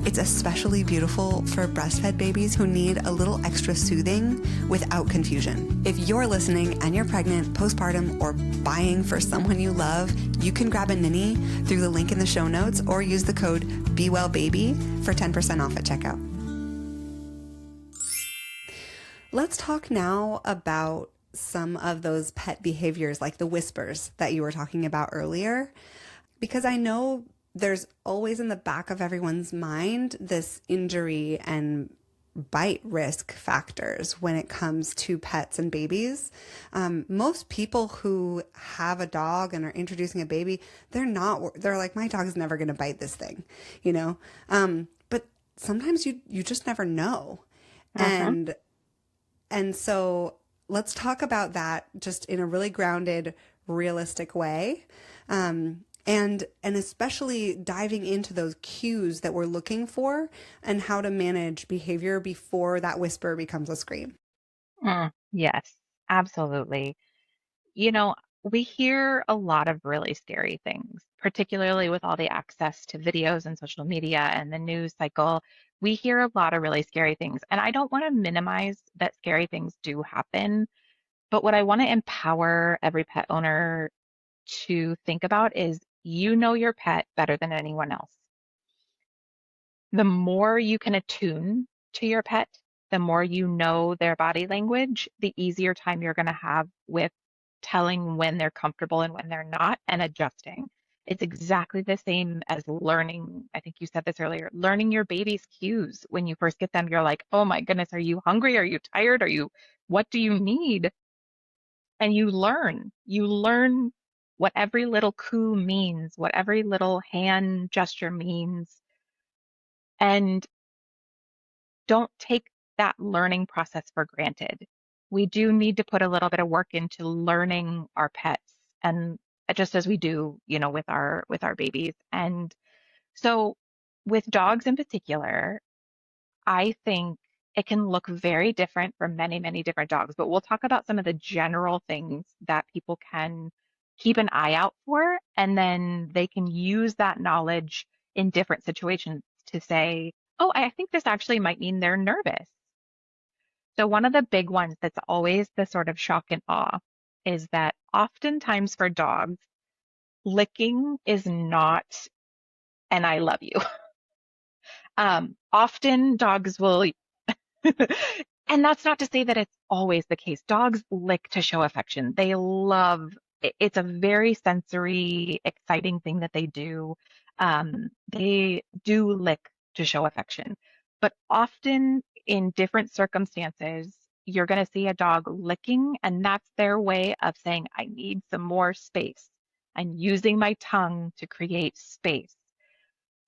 It's especially beautiful for breastfed babies who need a little extra soothing without confusion. If you're listening and you're pregnant, postpartum, or buying for someone you love, you can grab a Ninny through the link in the show notes or use the code BeWellBaby for 10% off at checkout. Let's talk now about some of those pet behaviors like the whispers that you were talking about earlier, because I know there's always in the back of everyone's mind this injury and bite risk factors when it comes to pets and babies. Most people who have a dog and are introducing a baby, they're like, my dog's never going to bite this thing, you know? But sometimes you just never know. Uh-huh. And so let's talk about that just in a really grounded, realistic way. And especially diving into those cues that we're looking for and how to manage behavior before that whisper becomes a scream. Yes, absolutely. You know, we hear a lot of really scary things, particularly with all the access to videos and social media and the news cycle. We hear a lot of really scary things. And I don't want to minimize that scary things do happen, but what I want to empower every pet owner to think about is you know your pet better than anyone else. The more you can attune to your pet, the more you know their body language, the easier time you're going to have with telling when they're comfortable and when they're not and adjusting. It's exactly the same as learning. I think you said this earlier, learning your baby's cues. When you first get them, you're like, oh my goodness, are you hungry? Are you tired? What do you need? And you learn what every little coo means, what every little hand gesture means. And don't take that learning process for granted. We do need to put a little bit of work into learning our pets and just as we do, with our babies. And so with dogs in particular, I think it can look very different for many, many different dogs, but we'll talk about some of the general things that people can keep an eye out for, and then they can use that knowledge in different situations to say, oh, I think this actually might mean they're nervous. So one of the big ones that's always the sort of shock and awe is that oftentimes for dogs, licking is not an I love you. Often dogs will And that's not to say that it's always the case. Dogs lick to show affection. They love it's a very sensory, exciting thing that they do. They do lick to show affection, but often in different circumstances, you're going to see a dog licking, and that's their way of saying, I need some more space. I'm using my tongue to create space.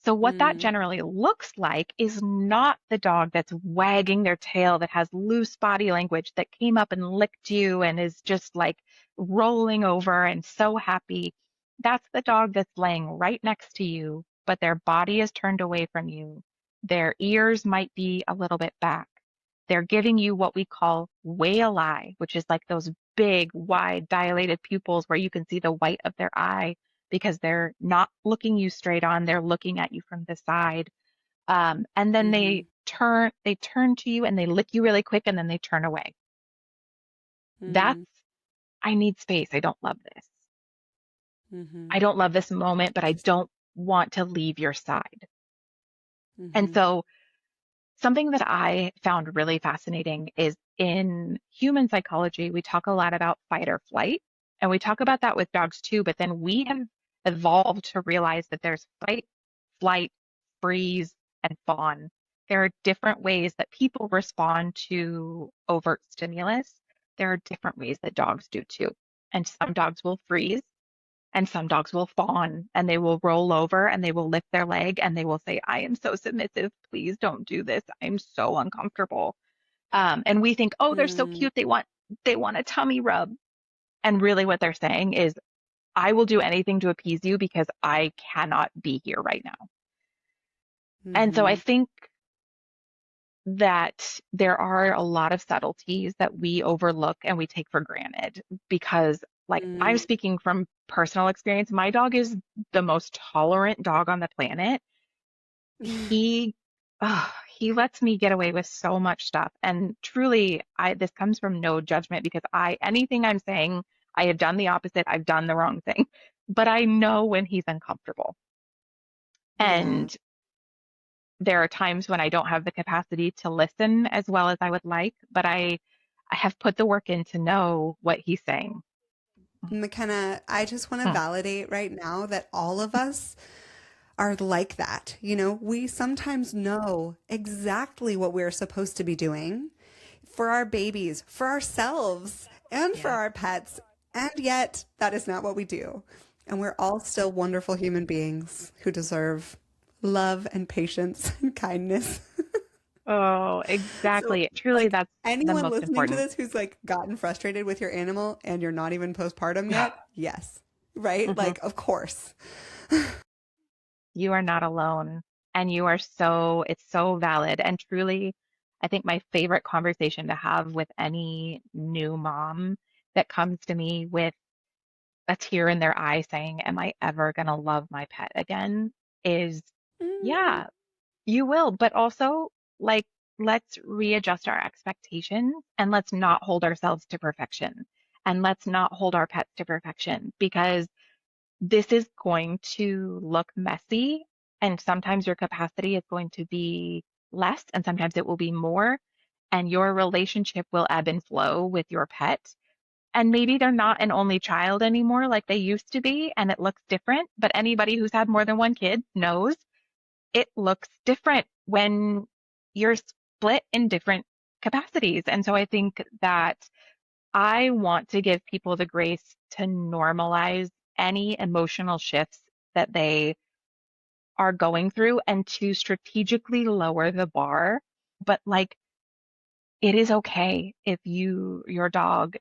So what that Mm, generally looks like is not the dog that's wagging their tail, that has loose body language, that came up and licked you and is just like rolling over and so happy. That's the dog that's laying right next to you, but their body is turned away from you. Their ears might be a little bit back. They're giving you what we call whale eye, which is like those big, wide, dilated pupils where you can see the white of their eye because they're not looking you straight on, they're looking at you from the side. And then mm-hmm, they turn to you and they lick you really quick and then they turn away. That's, mm, I need space. I don't love this. mm-hmm, I don't love this moment, but I don't want to leave your side. And mm-hmm, so something that I found really fascinating is in human psychology, we talk a lot about fight or flight, and we talk about that with dogs too, but then we have evolved to realize that there's fight, flight, freeze, and fawn. There are different ways that people respond to overt stimulus. There are different ways that dogs do too. And some dogs will freeze and some dogs will fawn and they will roll over and they will lift their leg and they will say, I am so submissive. Please don't do this. I'm so uncomfortable. And we think, oh, they're so mm, cute. They want a tummy rub. And really what they're saying is, I will do anything to appease you because I cannot be here right now. And so I mm-hmm, think that there are a lot of subtleties that we overlook and we take for granted because, like, I'm mm, speaking from personal experience. My dog is the most tolerant dog on the planet. He he lets me get away with so much stuff. And truly, this comes from no judgment because anything I'm saying, I have done the opposite. I've done the wrong thing. But I know when he's uncomfortable. Yeah. And there are times when I don't have the capacity to listen as well as I would like, but I have put the work in to know what he's saying. McKenna, I just want to Hmm. validate right now that all of us are like that. You know, we sometimes know exactly what we're supposed to be doing for our babies, for ourselves, and for Yeah. our pets. And yet, that is not what we do. And we're all still wonderful human beings who deserve love and patience and kindness. Oh, So, exactly. Truly, like, that's the anyone most listening to important. this who's like gotten frustrated with your animal and you're not even postpartum yet, yes, right? Hmm. Like, of course. You are not alone. And it's so valid. And truly, I think my favorite conversation to have with any new mom that comes to me with a tear in their eye saying, am I ever going to love my pet again? Is, Mm, yeah, you will. But also, like, let's readjust our expectations and let's not hold ourselves to perfection. And let's not hold our pets to perfection because this is going to look messy. And sometimes your capacity is going to be less, and sometimes it will be more. And your relationship will ebb and flow with your pet. And maybe they're not an only child anymore like they used to be, and it looks different. But anybody who's had more than one kid knows it looks different when you're split in different capacities. And so I think that I want to give people the grace to normalize any emotional shifts that they are going through and to strategically lower the bar. But like, it is okay if your dog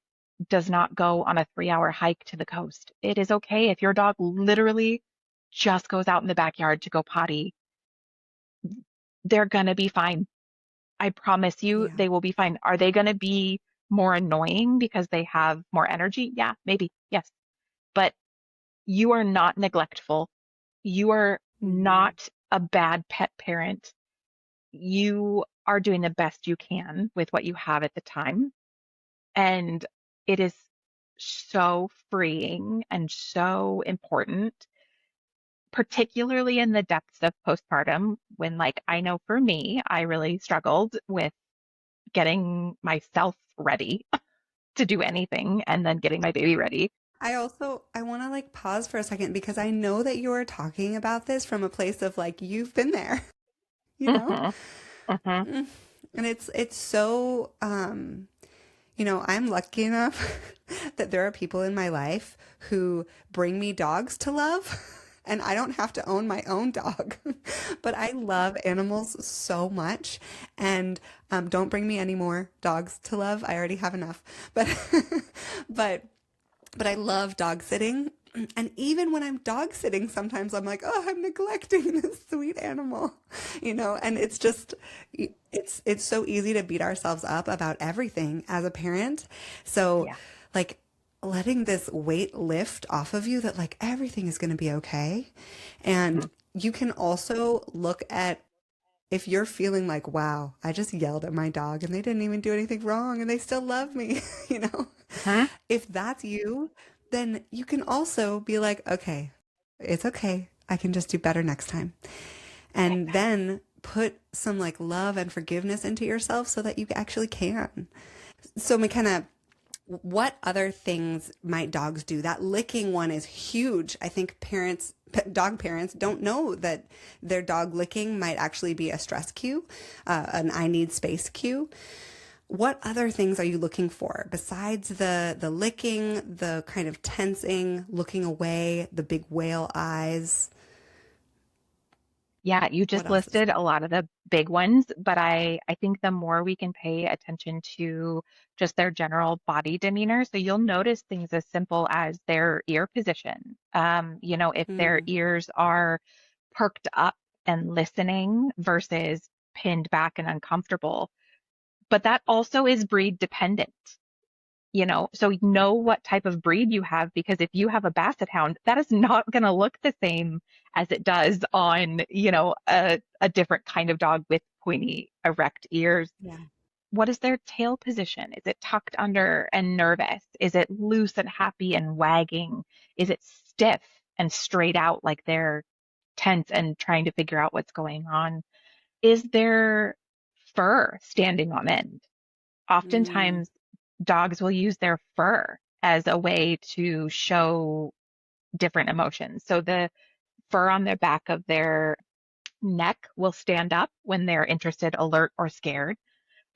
does not go on a 3-hour hike to the coast. It is okay if your dog literally just goes out in the backyard to go potty. They're gonna be fine. I promise you, yeah. they will be fine. Are they gonna be more annoying because they have more energy? Yeah, maybe. Yes. But you are not neglectful. You are Hmm. not a bad pet parent. You are doing the best you can with what you have at the time. And it is so freeing and so important, particularly in the depths of postpartum, when, like, I know for me, I really struggled with getting myself ready to do anything and then getting my baby ready. I want to like pause for a second because I know that you are talking about this from a place of like you've been there, you know? Hmm. Hmm. Mm. And it's so you know, I'm lucky enough that there are people in my life who bring me dogs to love, and I don't have to own my own dog. But I love animals so much, and don't bring me any more dogs to love. I already have enough. But but but I love dog sitting. And even when I'm dog sitting, sometimes I'm like, oh, I'm neglecting this sweet animal, you know, and it's just, it's so easy to beat ourselves up about everything as a parent. So Yeah. like letting this weight lift off of you that like everything is going to be okay. And Mhm. you can also look at if you're feeling like, wow, I just yelled at my dog and they didn't even do anything wrong and they still love me, you know? Mhm. If that's you, then you can also be like, okay, it's okay. I can just do better next time. And then put some like love and forgiveness into yourself so that you actually can. So, McKenna, what other things might dogs do? That licking one is huge. I think dog parents don't know that their dog licking might actually be a stress cue, an I need space cue. What other things are you looking for besides the licking, the kind of tensing, looking away, the big whale eyes? Yeah, you What just else is listed a lot of the big ones, but I think the more we can pay attention to just their general body demeanor, so you'll notice things as simple as their ear position. If their mm, ears are perked up and listening versus pinned back and uncomfortable. But that also is breed dependent. So know what type of breed you have, because if you have a basset hound, that is not going to look the same as it does on, a different kind of dog with pointy, erect ears. Yeah. What is their tail position? Is it tucked under and nervous? Is it loose and happy and wagging? Is it stiff and straight out like they're tense and trying to figure out what's going on? Is their fur standing on end? Mm, Oftentimes, dogs will use their fur as a way to show different emotions. So the fur on the back of their neck will stand up when they're interested, alert, or scared.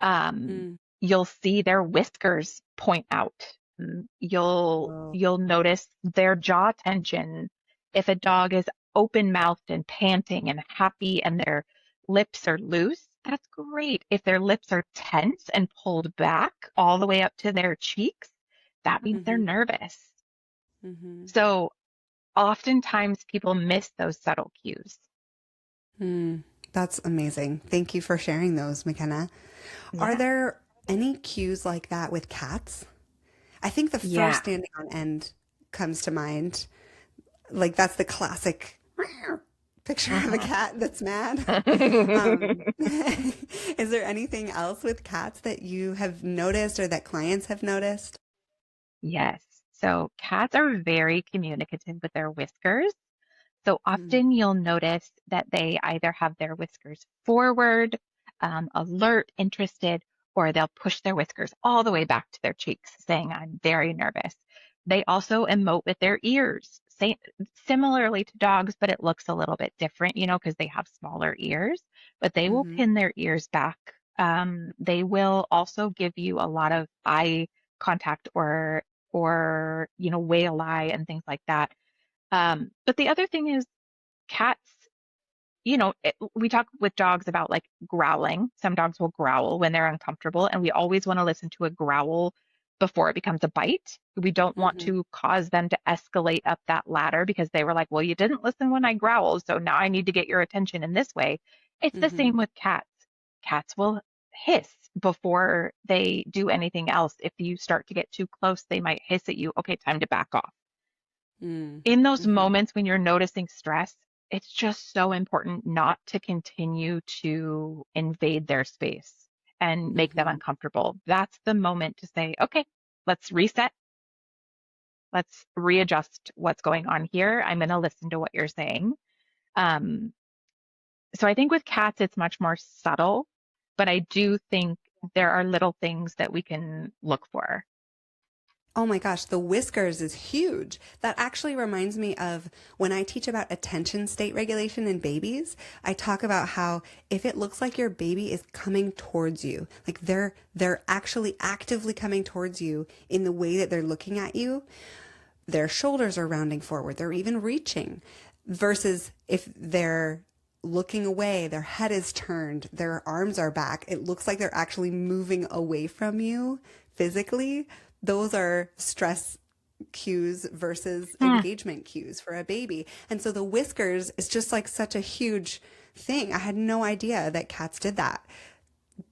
Um, mm. you'll see their whiskers point out. Oh. You'll notice their jaw tension. If a dog is open-mouthed and panting and happy and their lips are loose, that's great. If their lips are tense and pulled back all the way up to their cheeks, that means they're Mm-hmm. nervous. Mm-hmm. So oftentimes people miss those subtle cues. Mm. That's amazing. Thank you for sharing those, McKenna. Are Yeah. there any cues like that with cats? I think the fur Yeah. standing on end comes to mind. Like that's the classic picture of a cat that's mad. Is there anything else with cats that you have noticed or that clients have noticed? Yes. So cats are very communicative with their whiskers. So Mm, often you'll notice that they either have their whiskers forward, alert, interested, or they'll push their whiskers all the way back to their cheeks, saying, I'm very nervous. They also emote with their ears, similarly to dogs, but it looks a little bit different, because they have smaller ears, but they will mm-hmm, pin their ears back. They will also give you a lot of eye contact or whale eye and things like that. But the other thing is cats, we talk with dogs about like growling. Some dogs will growl when they're uncomfortable, and we always want to listen to a growl before it becomes a bite. We don't want mm-hmm, to cause them to escalate up that ladder because they were like, well, you didn't listen when I growled, so now I need to get your attention in this way. It's the mm-hmm, same with cats. Cats will hiss before they do anything else. If you start to get too close, they might hiss at you. Okay, time to back off. In those mm-hmm, moments when you're noticing stress, it's just so important not to continue to invade their space and make them mm-hmm. uncomfortable. That's the moment to say, okay, let's reset. Let's readjust what's going on here. I'm going to listen to what you're saying. Um, so I think with cats, it's much more subtle, but I do think there are little things that we can look for. Oh my gosh, the whiskers is huge. That actually reminds me of when I teach about attention state regulation in babies. I talk about how if it looks like your baby is coming towards you, like they're actually actively coming towards you in the way that they're looking at you, their shoulders are rounding forward, they're even reaching, versus if they're looking away, their head is turned, their arms are back, it looks like they're actually moving away from you physically. Those are stress cues versus Hmm. engagement cues for a baby. And so the whiskers is just like such a huge thing. I had no idea that cats did that.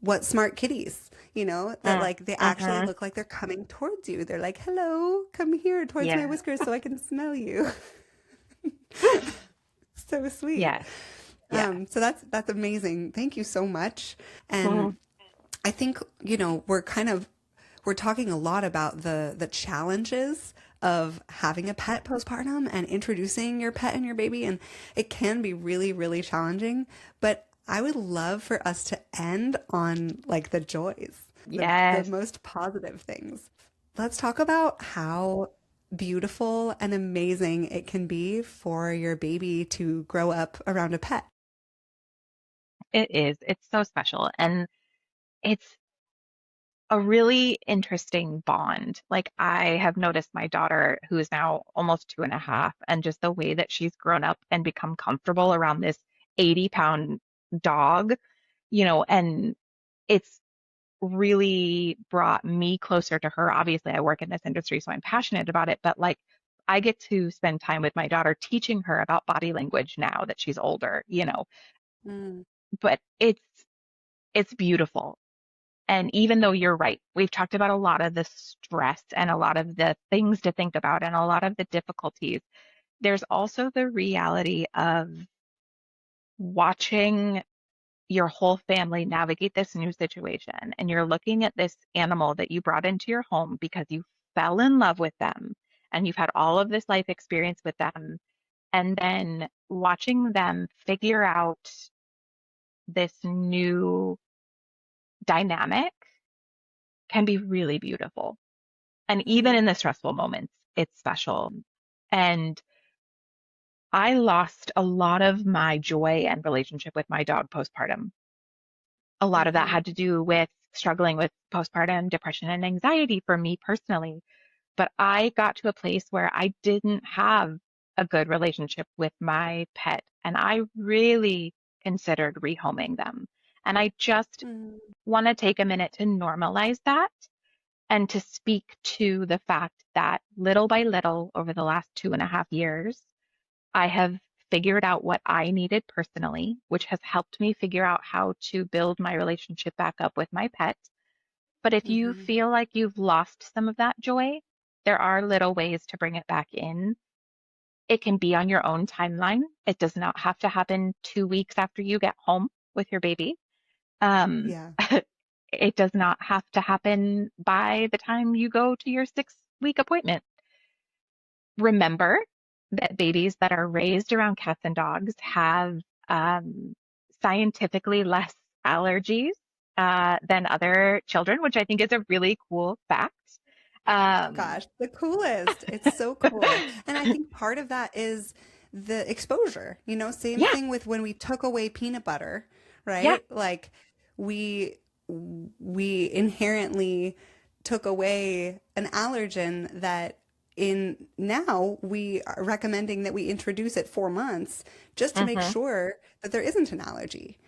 What smart kitties, that Mm. like they actually Mhm. look like they're coming towards you. They're like, hello, come here towards my Yeah. whiskers so I can smell you. So sweet. Yes. Yeah. So that's amazing. Thank you so much. And Mhm. I think, we're talking a lot about the challenges of having a pet postpartum and introducing your pet and your baby, and it can be really, really challenging. But I would love for us to end on like the joys, the Yes. most positive things. Let's talk about how beautiful and amazing it can be for your baby to grow up around a pet. It is. It's so special. And it's a really interesting bond. Like I have noticed my daughter, who is now almost 2.5, and just the way that she's grown up and become comfortable around this 80-pound dog, and it's really brought me closer to her. Obviously, I work in this industry, so I'm passionate about it, but like I get to spend time with my daughter teaching her about body language now that she's older. Mm, But it's beautiful. And even though you're right, we've talked about a lot of the stress and a lot of the things to think about and a lot of the difficulties. There's also the reality of watching. your whole family navigate this new situation and you're looking at this animal that you brought into your home because you fell in love with them and you've had all of this life experience with them, and then watching them figure out this new dynamic can be really beautiful. And even Mm-hmm. in the stressful moments, it's special. And I lost a lot of my joy and relationship with my dog postpartum. A lot of that Mm-hmm. had to do with struggling with postpartum depression and anxiety for me personally. But I got to a place where I didn't have a good relationship with my pet, and I really considered rehoming them. And I just Mm-hmm. want to take a minute to normalize that and to speak to the fact that little by little over the last 2.5 years, I have figured out what I needed personally, which has helped me figure out how to build my relationship back up with my pet. But if you Mm-hmm. feel like you've lost some of that joy, there are little ways to bring it back in. It can be on your own timeline. It does not have to happen 2 weeks after you get home with your baby. Um, Yeah. it does not have to happen by the time you go to your 6 week appointment. Remember that babies that are raised around cats and dogs have um, scientifically less allergies than other children, which I think is a really cool fact. Um, Gosh, the coolest. It's so cool. And I think part of that is the exposure. Same yeah, thing with when we took away peanut butter, yeah, right? Like we we inherently took away an allergen that in now we are recommending that we introduce at 4 months just to make hmm sure that there isn't an allergy.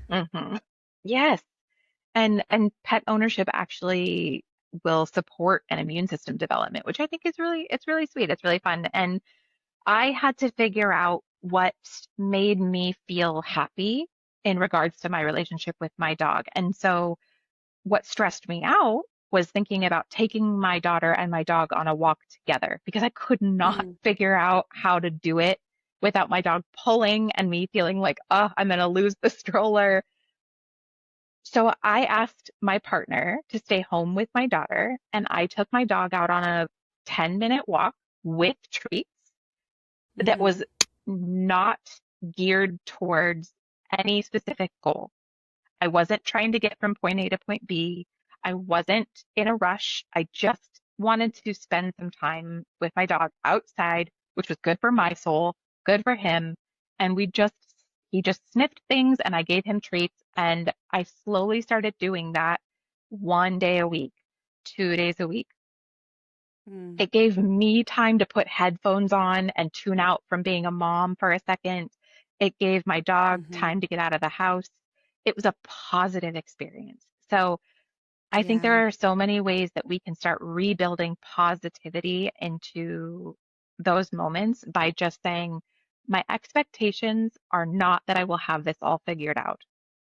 hmm yes. And pet ownership actually will support an immune system development, which I think is really sweet. It's really fun. And I had to figure out what made me feel happy in regards to my relationship with my dog. And so what stressed me out was thinking about taking my daughter and my dog on a walk together because I could not Mm, figure out how to do it without my dog pulling and me feeling like, oh, I'm going to lose the stroller. So I asked my partner to stay home with my daughter, and I took my dog out on a 10-minute walk with treats that mm-hmm, was not geared towards any specific goal. I wasn't trying to get from point A to point B. I wasn't in a rush. I just wanted to spend some time with my dog outside, which was good for my soul, good for him. And he just sniffed things and I gave him treats. And I slowly started doing that 1 day a week, 2 days a week. mm, It gave me time to put headphones on and tune out from being a mom for a second. It gave my dog mm-hmm. time to get out of the house. It was a positive experience. So I think Yeah, there are so many ways that we can start rebuilding positivity into those moments by just saying, my expectations are not that I will have this all figured out.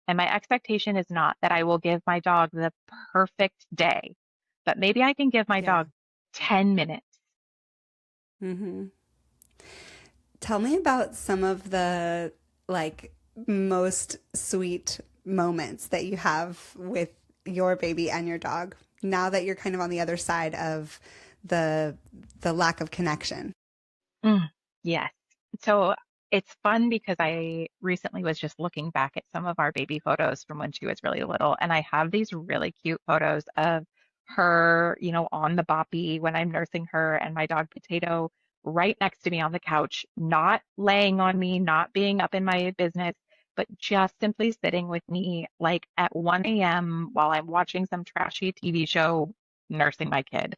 And my expectation is not that I will give my dog the perfect day, but maybe I can give my yeah. dog 10 minutes. Mm-hmm. Tell me about some of the like most sweet moments that you have with your baby and your dog now that you're kind of on the other side of the the lack of connection. Mm, yes. So it's fun because I recently was just looking back at some of our baby photos from when she was really little, and I have these really cute photos of her, on the boppy when I'm nursing her and my dog Potato right next to me on the couch, not laying on me, not being up in my business, but just simply sitting with me like at 1 a.m. while I'm watching some trashy TV show, nursing my kid.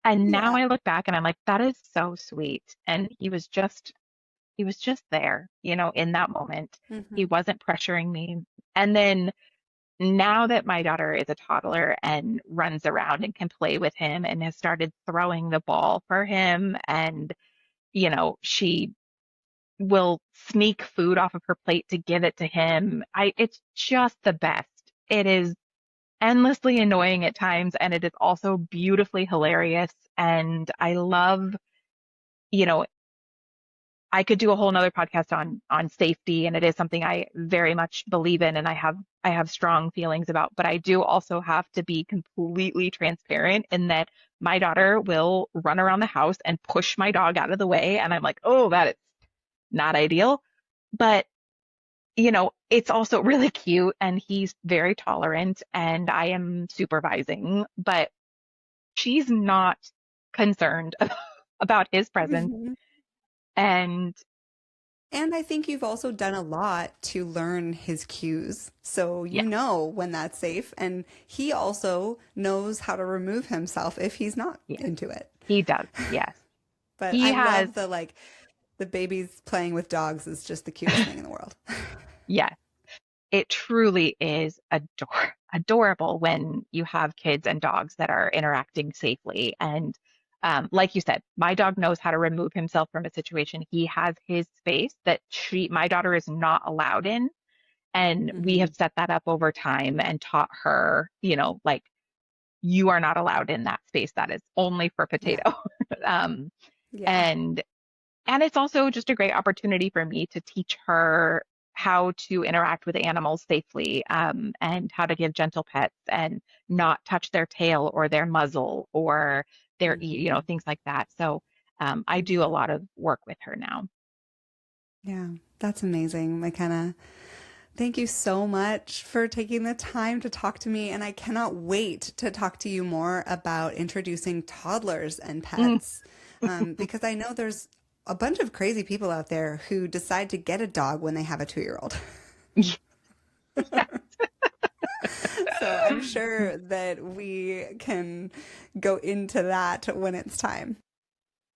And now Yeah. I look back and I'm like, that is so sweet. And he was just there, in that moment. He Hmm. wasn't pressuring me. And then now that my daughter is a toddler and runs around and can play with him and has started throwing the ball for him, and, she will sneak food off of her plate to give it to him. It's just the best. It is endlessly annoying at times, and it is also beautifully hilarious. And you know, I could do a whole nother podcast on safety, and it is something I very much believe in and I have strong feelings about, but I do also have to be completely transparent in that my daughter will run around the house and push my dog out of the way, and I'm like, oh, that is not ideal. But it's also really cute and he's very tolerant and I am supervising, but she's not concerned about his presence. Mhm. And And I think you've also done a lot to learn his cues. So yeah, you know when that's safe. And he also knows how to remove himself if he's not yeah, into it. he does. Yes. But He I has, love the babies playing with dogs is just the cutest thing in the world. yes, it truly is adorable when you have kids and dogs that are interacting safely. And like you said, my dog knows how to remove himself from a situation. He has his space that my daughter is not allowed in. And we Hmm. have set that up over time and taught her, like you are not allowed in that space. That is only for Yeah. potato. um, Yeah. and And it's also just a great opportunity for me to teach her how to interact with animals safely, and how to give gentle pets and not touch their tail or their muzzle or their, Hmm. things like that. So I do a Yeah. lot of work with her now. Yeah. That's amazing, McKenna. Thank you so much for taking the time to talk to me. And I cannot wait to talk to you more about introducing toddlers and Mm. pets. Because I know there's a bunch of crazy people out there who decide to get a dog when they have a 2-year-old. Yeah. So I'm sure that we can go into that when it's time.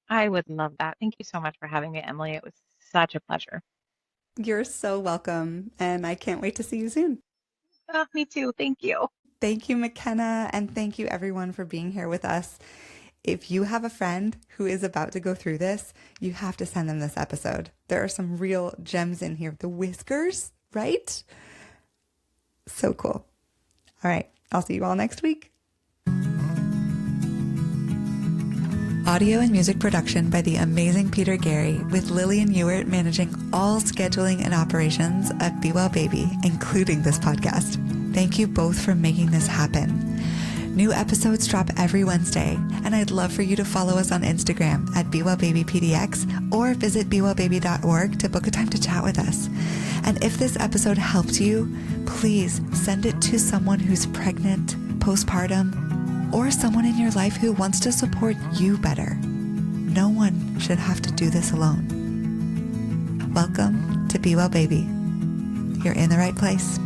I would love that. Thank you so much for having me, Emily. It was such a pleasure. You're so welcome. And I can't wait to see you soon. Oh, me too. Thank you. Thank you, McKenna. And thank you, everyone, for being here with us. If you have a friend who is about to go through this, you have to send them this episode. There are some real gems in here. The whiskers, right? So cool. All right. I'll see you all next week. Audio and music production by the amazing Peter Gary, with Lillian Ewert managing all scheduling and operations of Be Well Baby, including this podcast. Thank you both for making this happen. New episodes drop every Wednesday, and I'd love for you to follow us on Instagram at BeWellBabyPDX or visit BeWellBaby.org to book a time to chat with us. And if this episode helped you, please send it to someone who's pregnant, postpartum, or someone in your life who wants to support you better. No one should have to do this alone. Welcome to Be Well Baby. You're in the right place.